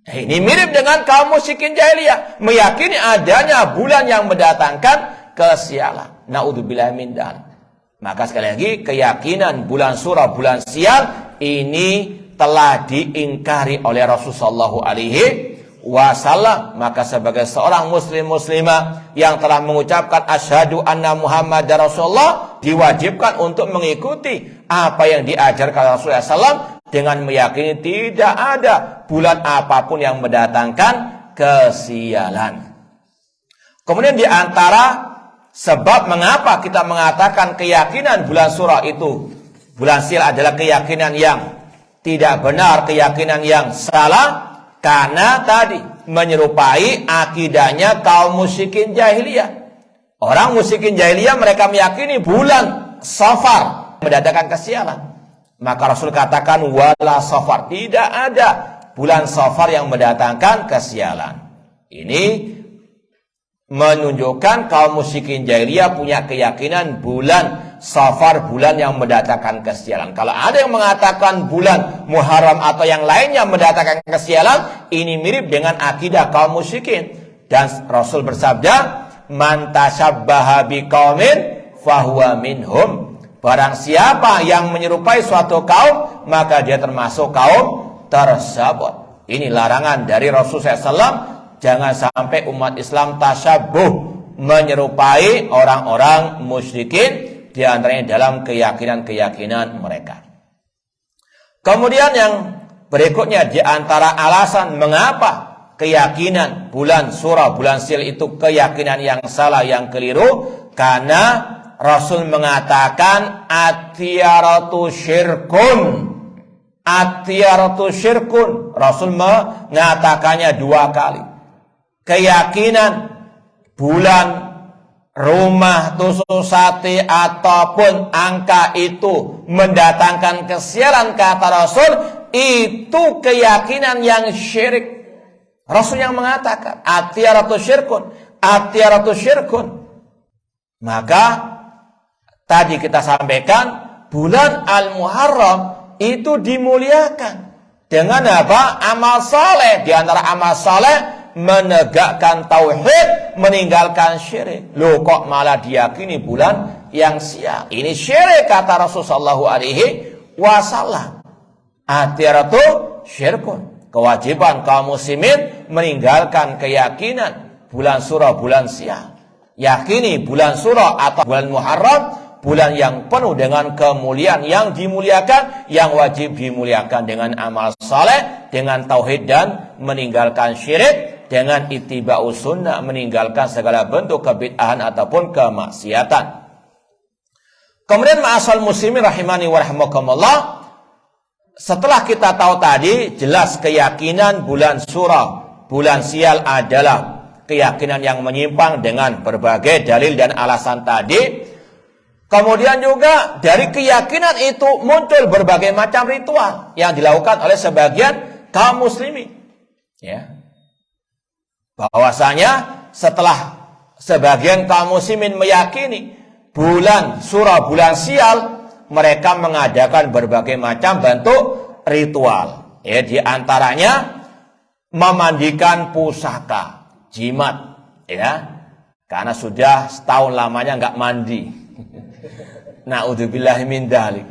Ini mirip dengan kaum musyrikin jahiliyah, meyakini adanya bulan yang mendatangkan kesialan. Naudzubillah min dzalik. Maka sekali lagi keyakinan bulan Surah bulan Sial ini telah diingkari oleh Rasulullah SAW. Maka sebagai seorang muslim muslimah yang telah mengucapkan asyhadu anna Muhammadar Rasulullah diwajibkan untuk mengikuti apa yang diajarkan Rasulullah SAW dengan meyakini tidak ada bulan apapun yang mendatangkan kesialan. Kemudian di antara sebab mengapa kita mengatakan keyakinan bulan surah itu bulan Sial adalah keyakinan yang tidak benar, keyakinan yang salah, karena tadi menyerupai akidahnya kaum musyrikin jahiliyah. Orang musyrikin jahiliyah mereka meyakini bulan Safar mendatangkan kesialan. Maka Rasul katakan wala safar, tidak ada bulan safar yang mendatangkan kesialan. Ini menunjukkan kaum musyrikin jahiliyah punya keyakinan bulan safar bulan yang mendatangkan kesialan. Kalau ada yang mengatakan bulan Muharram atau yang lainnya mendatangkan kesialan, ini mirip dengan akidah kaum musyrikin. Dan Rasul bersabda, "Man tashabbaha biqaumin fahuwa minhum." Barang siapa yang menyerupai suatu kaum, maka dia termasuk kaum tersebut. Ini larangan dari Rasulullah SAW. Jangan sampai umat Islam tasyabuh, menyerupai orang-orang musyrikin, di antaranya dalam keyakinan-keyakinan mereka. Kemudian yang berikutnya, di antara alasan mengapa keyakinan bulan surah, bulan Sil itu keyakinan yang salah, yang keliru, karena Rasul mengatakan atiyaratu syirkun. Atiyaratu syirkun. Rasul mengatakannya 2 kali. Keyakinan bulan, rumah, tusuk sate ataupun angka itu mendatangkan kesialan, kata Rasul, itu keyakinan yang syirik. Rasul yang mengatakan atiyaratu syirkun, atiyaratu syirkun. Maka tadi kita sampaikan bulan Al-Muharram itu dimuliakan dengan apa? Amal saleh. Di antara amal saleh menegakkan tauhid, meninggalkan syirik. Loh kok malah diyakini bulan yang sial? Ini syirik, kata Rasulullah SAW. Atiyaratu syirkun. Kewajiban kaum muslimin meninggalkan keyakinan bulan surah, bulan sial. Yakini bulan surah atau bulan Muharram bulan yang penuh dengan kemuliaan, yang dimuliakan, yang wajib dimuliakan dengan amal saleh, dengan tauhid dan meninggalkan syirik, dengan ittiba'us sunnah, meninggalkan segala bentuk kebid'ahan ataupun kemaksiatan. Kemudian ma'asal muslimin rahimani wa rahimakumullah, setelah kita tahu tadi jelas keyakinan bulan surah, bulan sial adalah keyakinan yang menyimpang dengan berbagai dalil dan alasan tadi. Kemudian juga dari keyakinan itu muncul berbagai macam ritual yang dilakukan oleh sebagian kaum muslimin. Ya. Bahwasanya setelah sebagian kaum muslimin meyakini bulan sial, mereka mengadakan berbagai macam bentuk ritual. Ya, di antaranya memandikan pusaka, jimat, ya. Karena sudah setahun lamanya nggak mandi. Na'udzubillahi min dzalik.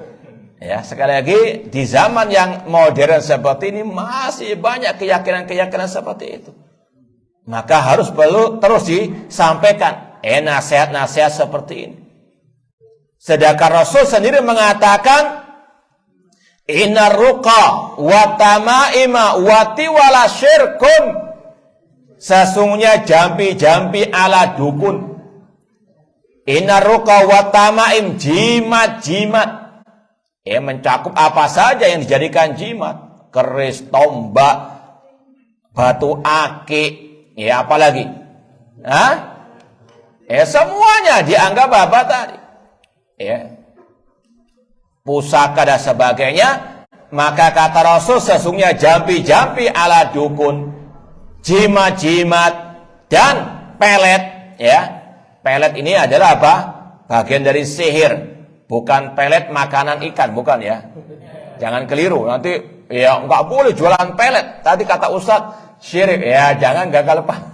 Ya, sekali lagi di zaman yang modern seperti ini masih banyak keyakinan-keyakinan seperti itu. Maka perlu terus disampaikan nasihat-nasihat seperti ini. Sedangkan Rasul sendiri mengatakan innar ruqa wa tamaima wa tiwala syirkun. Sesungguhnya jampi-jampi ala dukun. Innar ruqa wa tamaim, jimat-jimat. Mencakup apa saja yang dijadikan jimat. Keris, tombak, batu akik, apalagi? Semuanya dianggap apa tadi? Pusaka dan sebagainya. Maka kata Rasul, sesungguhnya jampi-jampi ala dukun, jimat-jimat, dan pelet. Pelet ini adalah apa? Bagian dari sihir. Bukan pelet makanan ikan, bukan ya. Jangan keliru, nanti nggak boleh jualan pelet. Tadi kata Ustadz syirik, jangan gagal paham.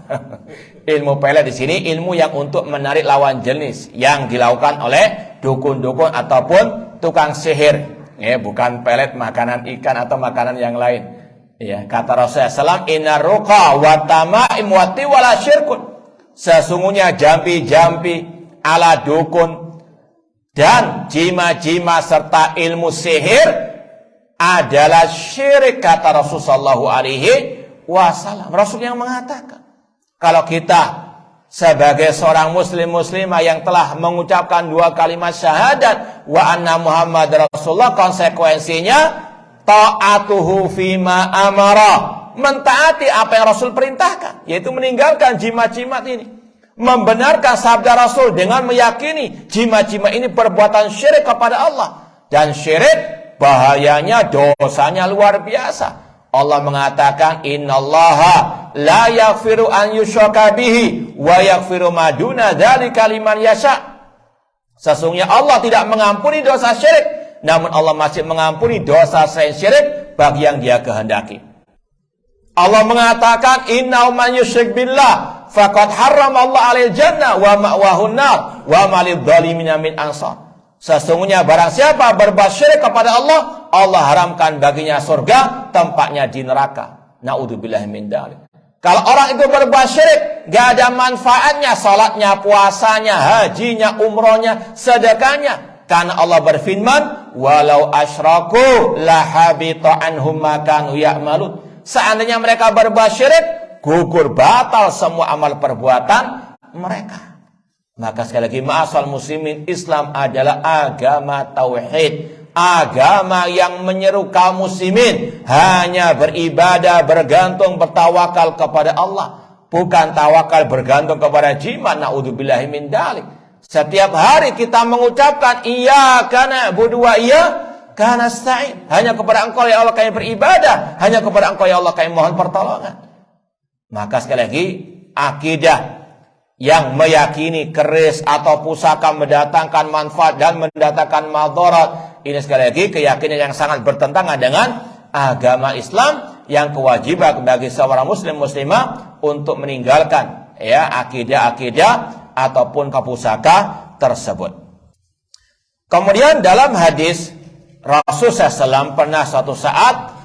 Ilmu pelet di sini ilmu yang untuk menarik lawan jenis yang dilakukan oleh dukun-dukun ataupun tukang sihir. Bukan pelet makanan ikan atau makanan yang lain. Kata Rasulullah SAW, inna ruqa wa tamaim wa tiwala syirkun. Sesungguhnya jampi-jampi ala dukun dan jima-jima serta ilmu sihir adalah syirik, kata Rasulullah SAW. Rasul yang mengatakan, kalau kita sebagai seorang muslimah yang telah mengucapkan 2 kalimat syahadat wa anna Muhammad Rasulullah, konsekuensinya ta'atuhu fima amara, mentaati apa yang Rasul perintahkan, yaitu meninggalkan jimat-jimat ini. Membenarkan sabda Rasul dengan meyakini jimat-jimat ini perbuatan syirik kepada Allah. Dan syirik bahayanya, dosanya luar biasa. Allah mengatakan, innallaha la yaghfiru an yushraka bihi wa yaghfiru ma duna dzalika liman yasha. Sesungguhnya Allah tidak mengampuni dosa syirik, namun Allah masih mengampuni dosa selain syirik bagi yang Dia kehendaki. Allah mengatakan, inna man yusyrik billah faqad harrama Allah 'alail jannah wa ma'wahun nar wa ma lidh-dhalimina min ansar. Sesungguhnya barang siapa berbuat syirik kepada Allah, Allah haramkan baginya surga, tempatnya di neraka. Na'udzubillahi min dzalik. Kalau orang itu berbuat syirik, gak ada manfaatnya salatnya, puasanya, hajinya, umrohnya, sedekahnya. Karena Allah berfirman, walau asyraku lahabita anhum ma kanu ya'malun. Seandainya mereka berbuat syirik, gugur batal semua amal perbuatan mereka. Maka sekali lagi, ma'asal muslimin, Islam adalah agama tauhid. Agama yang menyeru kaum muslimin hanya beribadah, bergantung, bertawakal kepada Allah. Bukan tawakal bergantung kepada jimat. Na'udzubillahi min dzalik. Setiap hari kita mengucapkan iyyaka na'budu wa iyyaka nasta'in. Hanya kepada Engkau ya Allah kami beribadah, hanya kepada Engkau ya Allah kami mohon pertolongan. Maka sekali lagi, akidah yang meyakini keris atau pusaka mendatangkan manfaat dan mendatangkan madarat, ini sekali lagi keyakinan yang sangat bertentangan dengan agama Islam, yang kewajiban bagi seorang muslim muslimah untuk meninggalkan akidah-akidah ataupun pusaka tersebut. Kemudian dalam hadis, Rasulullah SAW pernah suatu saat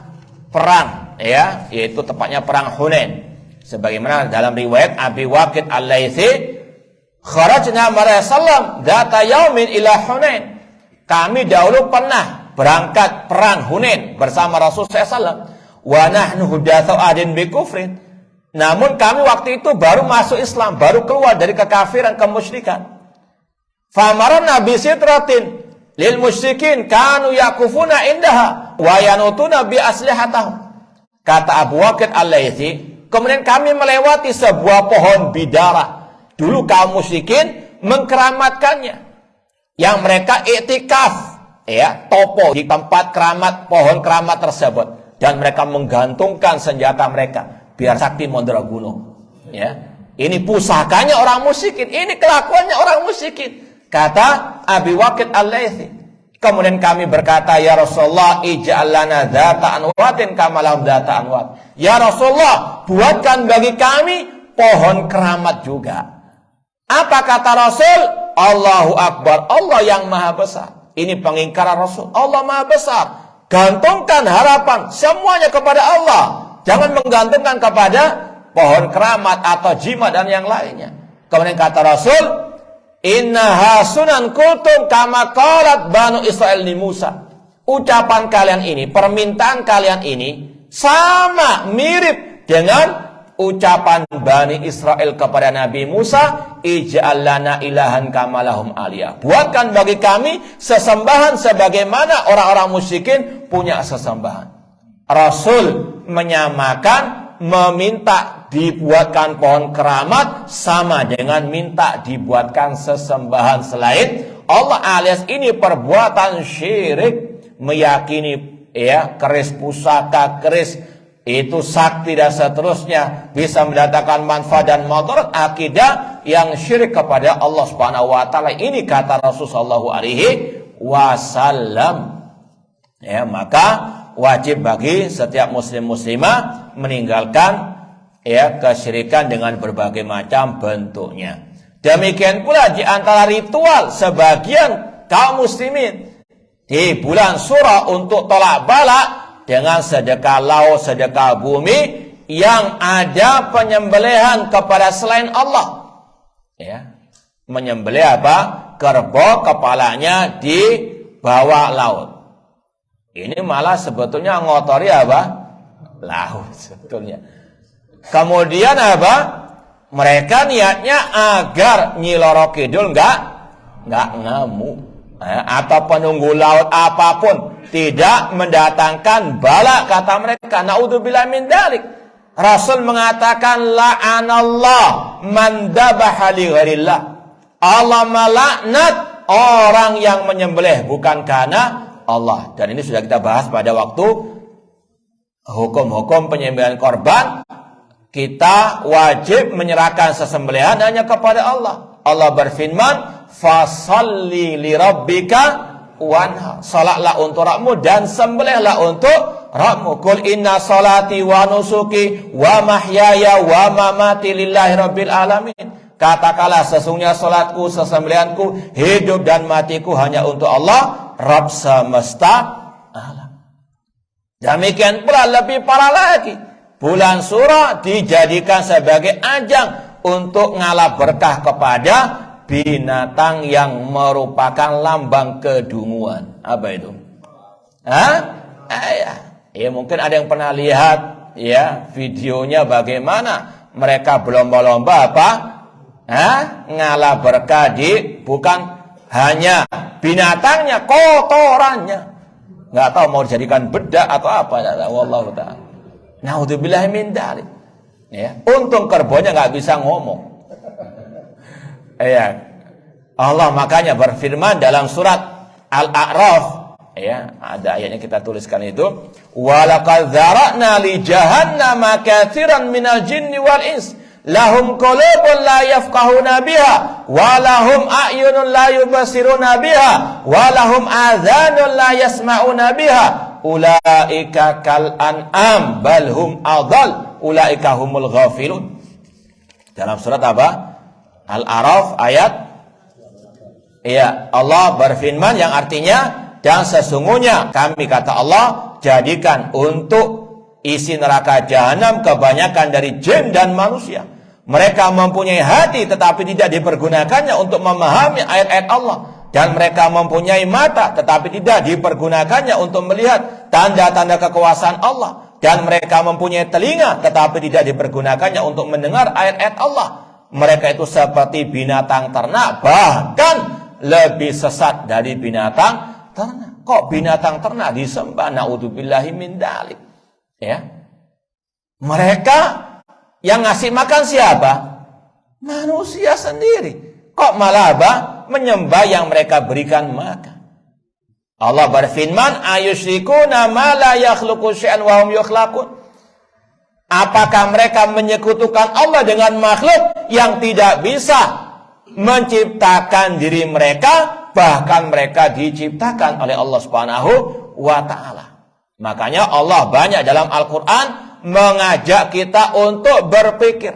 perang, yaitu tepatnya perang Hunain. Sebagaimana dalam riwayat Abi Waqid Al-Laitsi, kharajna ma'a Rasulullah dzata yaumin ila Hunain. Kami dahulu pernah berangkat perang Hunain bersama Rasulullah SAW. Wa nahnu hudatsu adin bi kufrin. Namun kami waktu itu baru masuk Islam, baru keluar dari kekafiran, kemusyrikan. Famarna bi sitratin lil musyrikin kanu yakufuna indaha wa yanutuna bi aslihatahum. Kata Abu Waqid Al-Laitsi, kemudian kami melewati sebuah pohon bidara. Dulu kaum musyrikin mengkeramatkannya, yang mereka iktikaf, topo di tempat keramat, pohon keramat tersebut, dan mereka menggantungkan senjata mereka biar sakti mandraguna. Ini pusakanya orang musyrikin, ini kelakuannya orang musyrikin. Kata Abi Waqid Al-Laythi. Kemudian kami berkata, ya Rasulullah, ij'al lana dzata anwatin kama lahum dzata anwat. Ya Rasulullah, buatkan bagi kami pohon keramat juga. Apa kata Rasul? Allahu Akbar, Allah yang maha besar. Ini pengingkaran Rasul. Allah maha besar. Gantungkan harapan semuanya kepada Allah. Jangan menggantungkan kepada pohon keramat atau jimat dan yang lainnya. Kemudian kata Rasul, innaha sunan kultum kama qalat Banu Israil li Musa. Ucapan kalian ini, permintaan kalian ini sama mirip dengan ucapan Bani Israel kepada Nabi Musa, ij'al lana ilahan kama lahum aliyah. Buatkan bagi kami sesembahan sebagaimana orang-orang musyrikin punya sesembahan. Rasul menyamakan meminta dibuatkan pohon keramat sama dengan minta dibuatkan sesembahan selain Allah, alias ini perbuatan syirik, meyakini ya keris pusaka, keris itu sakti dan seterusnya bisa mendatangkan manfaat dan mudarat, akidah yang syirik kepada Allah Subhanahu wa taala. Ini kata Rasulullah sallallahu alaihi wasallam. Ya, maka wajib bagi setiap muslim muslimah meninggalkan ya kesyirikan dengan berbagai macam bentuknya. Demikian pula di antara ritual sebagian kaum muslimin di bulan Surah untuk tolak balak dengan sedekah laut, sedekah bumi yang ada penyembelihan kepada selain Allah. Ya. Menyembelih apa? Kerbau, kepalanya di bawah laut. Ini malah sebetulnya ngotori apa? Laut sebetulnya. Kemudian apa? Mereka niatnya agar Nyi Loro Kidul enggak ngamuk. Atau penunggu laut apapun tidak mendatangkan bala, kata mereka. Naudzubillah min dzalik. Rasul mengatakan la'anallah man dzabaha li ghairillah. Allah melaknat orang yang menyembelih bukan karena Allah. Dan ini sudah kita bahas pada waktu hukum-hukum penyembelihan korban. Kita wajib menyerahkan sesembelihan hanya kepada Allah. Allah berfirman, fasalli li rabbika wanha. Salatlah untuk Rabbmu dan sembelihlah untuk Rabbmu. Qul inna salati wa nusuki wa mahyaya wa mamati lillahi rabbil alamin. Katakanlah sesungguhnya salatku, sesembelihanku, hidup dan matiku hanya untuk Allah, Rabb semesta alam. Demikian pula lebih parah lagi, bulan Surah dijadikan sebagai ajang untuk ngalah berkah kepada binatang yang merupakan lambang kedunguan. Apa itu? Ya mungkin ada yang pernah lihat ya videonya bagaimana mereka berlomba-lomba apa? Ngalah berkah di bukan hanya binatangnya, kotorannya. Nggak tahu mau dijadikan bedak atau apa, wallahu ta'ala. Naudzubillah min dzalik. Ya, untung kerbaunya nggak bisa ngomong. Ya, Allah makanya berfirman dalam surat Al-A'raf, ya, ada ayatnya kita tuliskan itu, walaqad dzara'na li jahannama katsiran minal jinni wal ins lahum qulubun la yafqahuna biha wa lahum a'yunun la yubsiruna biha wa lahum adhanun la yasma'una biha ulaika kal an'am bal hum adall ulaika humul ghafilun. Dalam surat apa? Al-A'raf ayat ya, Allah berfirman yang artinya, dan sesungguhnya kami, kata Allah, jadikan untuk isi neraka jahanam kebanyakan dari jin dan manusia. Mereka mempunyai hati tetapi tidak dipergunakannya untuk memahami ayat-ayat Allah, dan mereka mempunyai mata tetapi tidak dipergunakannya untuk melihat tanda-tanda kekuasaan Allah, dan mereka mempunyai telinga tetapi tidak dipergunakannya untuk mendengar ayat-ayat Allah. Mereka itu seperti binatang ternak, bahkan lebih sesat dari binatang ternak. Kok binatang ternak disembah? Naudzubillahi min dzalik. Ya. Mereka yang ngasih makan siapa? Manusia sendiri. Kok malah apa? Menyembah yang mereka berikan makan. Allah berfirman, ayusyrikuna ma la yakhluqu syai'an wa hum yukhlaqun. Apakah mereka menyekutukan Allah dengan makhluk yang tidak bisa menciptakan diri mereka, bahkan mereka diciptakan oleh Allah Subhanahu wa taala. Makanya Allah banyak dalam Al-Qur'an mengajak kita untuk berpikir.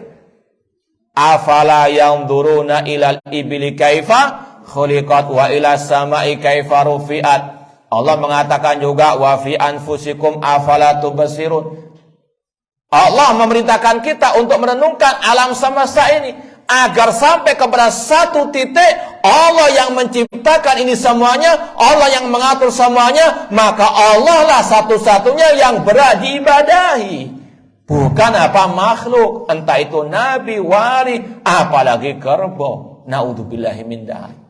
Afala yanzuruna ilal ibli kaifa khuliqat wa ilas samai kaifa rufi'at. Allah mengatakan juga wa fi anfusikum afala tubsirun. Allah memerintahkan kita untuk merenungkan alam semesta ini agar sampai kepada satu titik Allah yang menciptakan ini semuanya, Allah yang mengatur semuanya, maka Allah lah satu-satunya yang berhak diibadahi, bukan apa makhluk, entah itu nabi, wali, apalagi kerbau. Naudzubillahi min dzalik.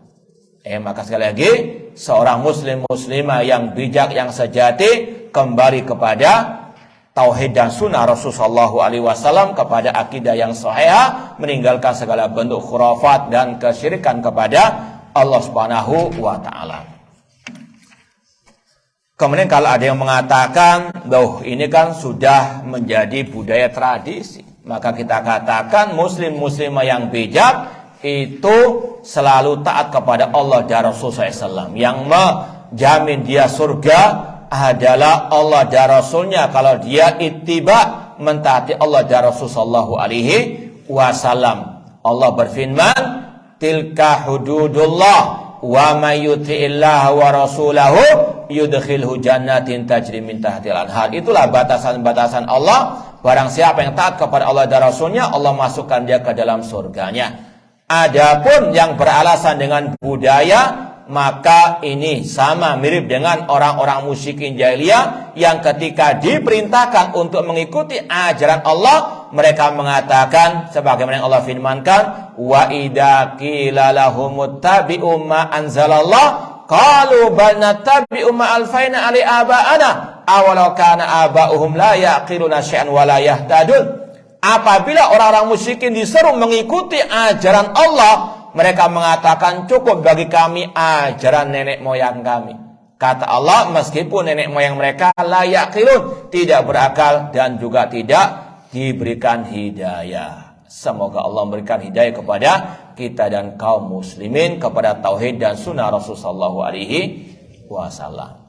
Maka sekali lagi seorang muslim muslimah yang bijak yang sejati kembali kepada tauhid dan sunnah Rasulullah SAW, kepada akidah yang sahih, meninggalkan segala bentuk khurafat dan kesyirikan kepada Allah Subhanahu wa taala. Kemudian kalau ada yang mengatakan, "Loh, ini kan sudah menjadi budaya tradisi." Maka kita katakan muslim muslimah yang bijak itu selalu taat kepada Allah dan Rasulullah SAW. Yang menjamin dia surga adalah Allah dan Rasulnya kalau dia ittiba, mentaati Allah dan Rasul sallallahu alaihi wasallam. Allah berfirman, tilka hududullah wa may yuti'illah wa rasulahu yudkhilhu jannatin tajri min tahtiha al-anhar. Itulah batasan-batasan Allah. Barang siapa yang taat kepada Allah dan Rasulnya, Allah masukkan dia ke dalam surganya. Adapun yang beralasan dengan budaya, maka ini sama mirip dengan orang-orang musyrikin jahiliyah yang ketika diperintahkan untuk mengikuti ajaran Allah, mereka mengatakan sebagaimana yang Allah firmankan, wa idza qila lahum ittabi'u ma anzalallah qalu bal nattabi'u ma alfaina ali aba'ana awalau kana aba'uhum la yaqiluna syai'an wa la yahtadun. Apabila orang-orang musyrikin disuruh mengikuti ajaran Allah, mereka mengatakan cukup bagi kami ajaran nenek moyang kami. Kata Allah, meskipun nenek moyang mereka layak yaqilun, tidak berakal dan juga tidak diberikan hidayah. Semoga Allah memberikan hidayah kepada kita dan kaum muslimin kepada tauhid dan sunnah Rasulullah SAW.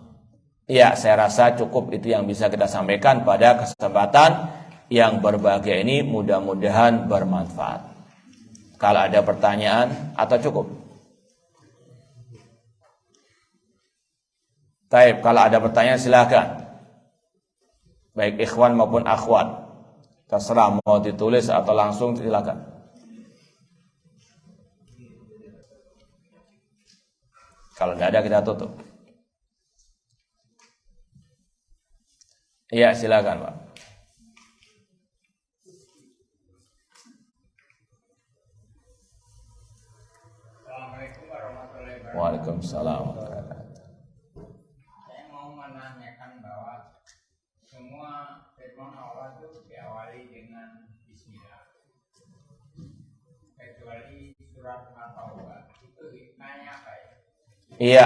Ya, saya rasa cukup itu yang bisa kita sampaikan pada kesempatan yang berbahagia ini, mudah-mudahan bermanfaat. Kalau ada pertanyaan atau cukup? Taib, kalau ada pertanyaan silakan. Baik ikhwan maupun akhwat. Terserah mau ditulis atau langsung silakan. Kalau tidak ada kita tutup. Iya, silakan, Pak. Waalaikumsalam. Saya mau menanyakan bahwa semua firman Allah itu diawali dengan Bismillah, kecuali surat At-Taubah. Itu hikmahnya apa ya? Iya,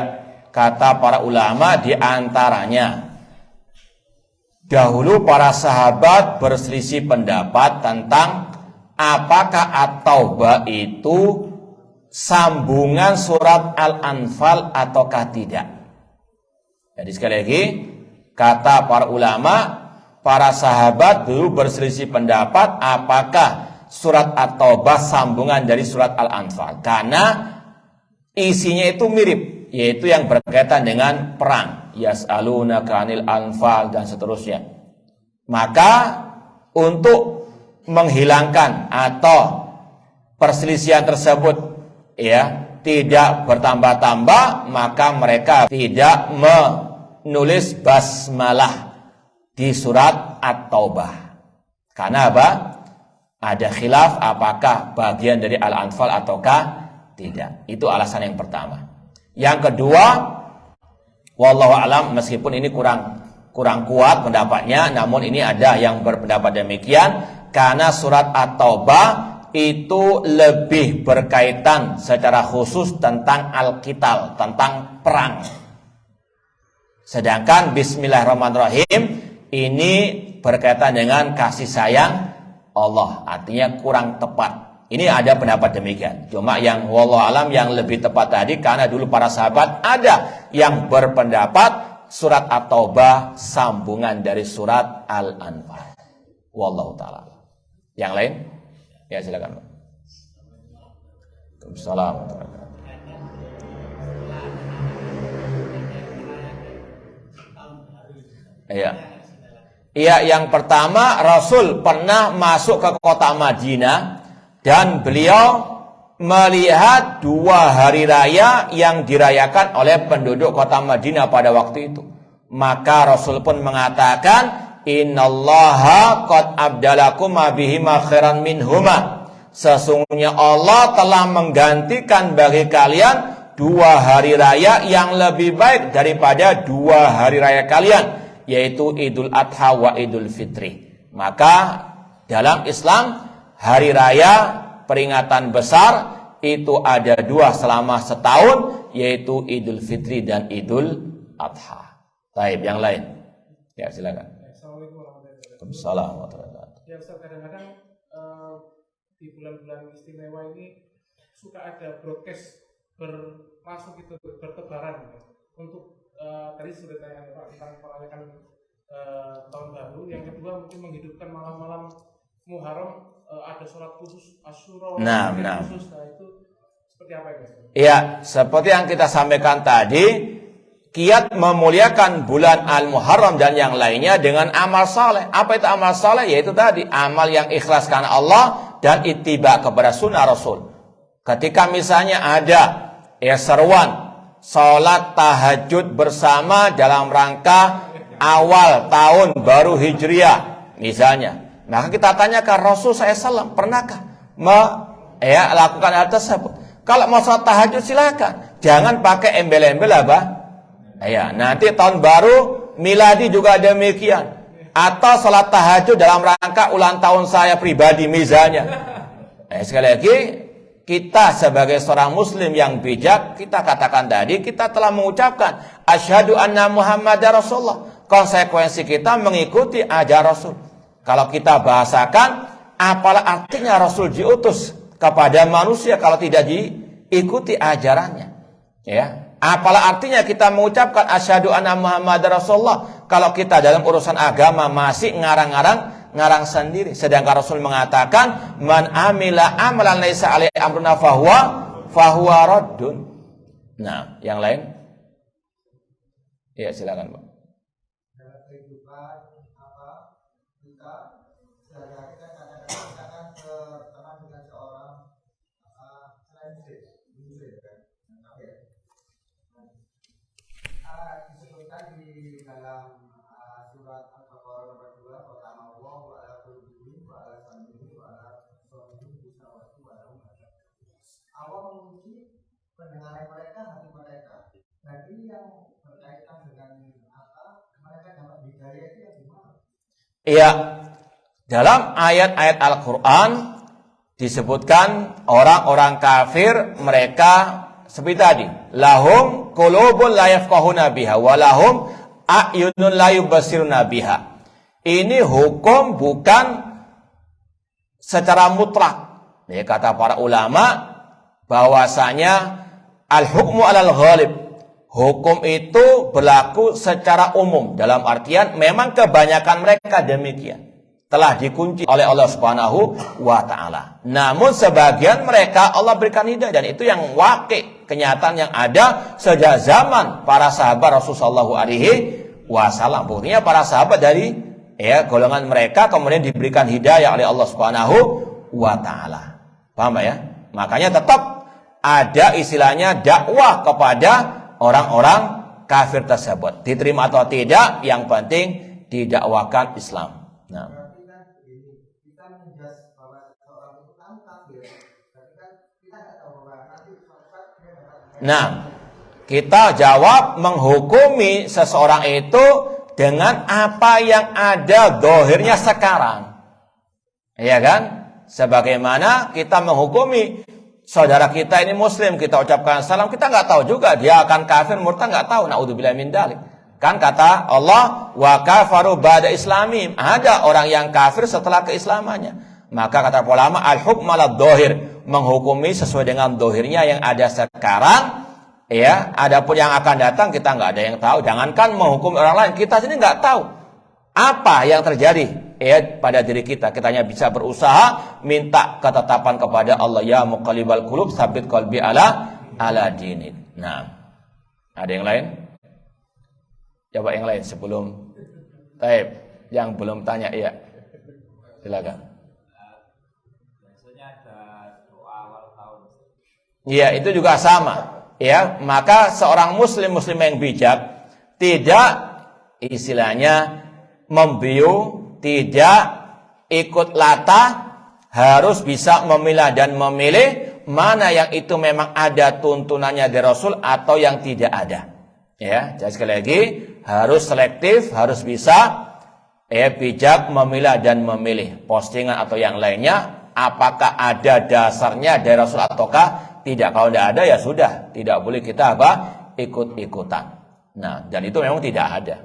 kata para ulama di antaranya, dahulu para sahabat berselisih pendapat tentang apakah At-Taubah itu sambungan surat Al-Anfal ataukah tidak. Jadi sekali lagi, kata para ulama, para sahabat dulu berselisih pendapat apakah surat At-Taubah sambungan dari surat Al-Anfal, karena isinya itu mirip, yaitu yang berkaitan dengan perang, yas'alunaka 'anil anfal dan seterusnya. Maka untuk menghilangkan atau perselisihan tersebut tidak bertambah-tambah, maka mereka tidak menulis basmalah di surat At-Taubah. Karena apa? Ada khilaf apakah bagian dari Al-Anfal ataukah tidak. Itu alasan yang pertama. Yang kedua, wallahu alam, meskipun ini kurang kuat pendapatnya, namun ini ada yang berpendapat demikian, karena surat At-Taubah itu lebih berkaitan secara khusus tentang al-qital, tentang perang. Sedangkan Bismillahirrahmanirrahim ini berkaitan dengan kasih sayang Allah. Artinya kurang tepat. Ini ada pendapat demikian. Cuma yang wallahu alam yang lebih tepat tadi, karena dulu para sahabat ada yang berpendapat surat At-Taubah sambungan dari surat Al-Anfal. Wallahu ta'ala. Yang lain? Ya silakan. Assalamualaikum. Iya. Iya, yang pertama Rasul pernah masuk ke kota Madinah dan beliau melihat 2 hari raya yang dirayakan oleh penduduk kota Madinah pada waktu itu. Maka Rasul pun mengatakan, innallaha qad abdalakum bihima khairan minhuma. Sesungguhnya Allah telah menggantikan bagi kalian 2 hari raya yang lebih baik daripada 2 hari raya kalian, yaitu Idul Adha wa Idul Fitri. Maka dalam Islam hari raya peringatan besar itu ada 2 selama setahun, yaitu Idul Fitri dan Idul Adha. Baik, yang lain. Ya, silakan. Assalamualaikum warahmatullahi Waalaikumsalam warahmatullahi wabarakatuh. Ya Ustaz, kadang-kadang di bulan-bulan istimewa ini suka ada broadcast masuk itu bertebaran gitu. Untuk tadi sudah tanya Pak tentang merayakan tahun baru. Yang kedua mungkin menghidupkan malam-malam Muharram, ada sholat khusus Asyura, khusus. Nah itu seperti apa ya? Iya, seperti yang kita sampaikan tadi, kiat memuliakan bulan Al-Muharram dan yang lainnya dengan amal saleh. Apa itu amal saleh? Yaitu tadi amal yang ikhlas karena Allah dan ittiba kepada sunnah Rasul. Ketika misalnya ada seruan sholat tahajud bersama dalam rangka awal tahun baru Hijriah misalnya, maka kita tanyakan Rasul SAW pernahkah lakukan hal tersebut? Kalau mau sholat tahajud silakan, jangan pakai embel-embel apa? Ya, nanti tahun baru miladi juga demikian. Atau sholat tahajud dalam rangka ulang tahun saya pribadi misalnya. Sekali lagi, kita sebagai seorang muslim yang bijak, kita katakan tadi, kita telah mengucapkan asyhadu anna Muhammadar Rasulullah. Konsekuensi kita mengikuti ajaran Rasul. Kalau kita bahasakan, apalah artinya Rasul diutus kepada manusia kalau tidak diikuti ajarannya? Ya. Apalah artinya kita mengucapkan asyhadu anna Muhammadar Rasulullah kalau kita dalam urusan agama masih ngarang sendiri. Sedangkan Rasul mengatakan man amila amalan laisa alaihi amruna fahuwa raddun. Nah, yang lain? Ya, silakan, Pak. Dalam kehidupan kita sehari-hari kan kadang-kadang kita kan berteman dengan seorang selain muslim kan, disebutkan di dalam surat Al-Baqarah nomor 2, pertama Allah wa ala qulubihi wa ala sam'ihi wa ala absarihim ghishawatu wa lahum adzab. Allah menguji pendengaran mereka, hati mereka. Jadi yang berkaitan dengan mereka dapat hidayah itu yang gimana? Iya, dalam ayat-ayat Al-Quran disebutkan orang-orang kafir mereka seperti tadi, lahum qulubun la yafqahuna biha wa lahum a'yunun la yubsiruna biha. Ini hukum bukan secara mutlak. Ya, kata para ulama bahwasanya al-hukmu 'alal ghalib. Hukum itu berlaku secara umum, dalam artian memang kebanyakan mereka demikian. Telah dikunci oleh Allah Subhanahu wa taala. Namun sebagian mereka Allah berikan hidayah, dan itu yang wakil, kenyataan yang ada sejak zaman para sahabat Rasulullah sallallahu alaihi wasallam. Buktinya para sahabat dari golongan mereka kemudian diberikan hidayah oleh Allah Subhanahu wa taala. Paham ya? Makanya tetap ada istilahnya dakwah kepada orang-orang kafir tersebut. Diterima atau tidak, yang penting didakwakan Islam. Nah, kita jawab menghukumi seseorang itu dengan apa yang ada dohirnya sekarang. Iya kan? Sebagaimana kita menghukumi saudara kita ini muslim, kita ucapkan salam, kita nggak tahu juga dia akan kafir murtad, nggak tahu. Naudzubillah min dzalik. Kan kata Allah, wa kafaru ba'da islamim. Ada orang yang kafir setelah keislamannya. Maka kata ulama, al-hukm ala dhahir, menghukumi sesuai dengan dohirnya yang ada sekarang. Ya, adapun yang akan datang kita nggak ada yang tahu. Jangankan menghukum orang lain, kita sini nggak tahu apa yang terjadi pada diri kita. Kita hanya bisa berusaha minta ketetapan kepada Allah. Ya muqallibal qulub, tsabit qalbi ala dinik. Nah, ada yang lain? Coba yang lain sebelum Taib. Yang belum tanya, iya. Silakan. Biasanya ada doa awal tahun. Iya, itu juga sama. Ya, maka seorang muslim yang bijak tidak istilahnya membiu, tidak ikut latah, harus bisa memilah dan memilih mana yang itu memang ada tuntunannya dari Rasul atau yang tidak ada. Ya, jadi sekali lagi harus selektif, harus bisa bijak memilah dan memilih postingan atau yang lainnya, apakah ada dasarnya dari Rasul ataukah tidak. Kalau tidak ada ya sudah, tidak boleh kita ikut-ikutan. Nah, dan itu memang tidak ada.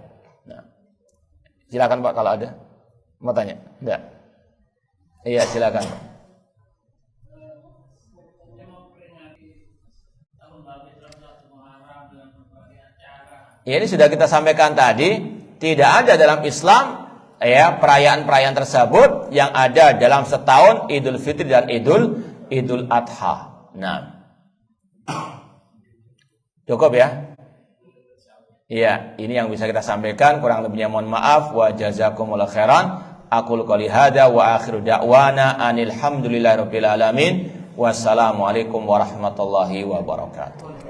Nah, silakan Pak kalau ada. Mau tanya? Tidak. Iya, silakan. Ya, ini sudah kita sampaikan tadi, tidak ada dalam Islam perayaan-perayaan tersebut yang ada dalam setahun, Idul Fitri dan Idul Adha. Nah, cukup ya? Iya, ini yang bisa kita sampaikan. Kurang lebihnya mohon maaf. Wa jazakumullahu khairan. Aqulu qouli hadza wa akhiru da'wana anil hamdulillahirabbil alamin. Wassalamualaikum warahmatullahi wabarakatuh.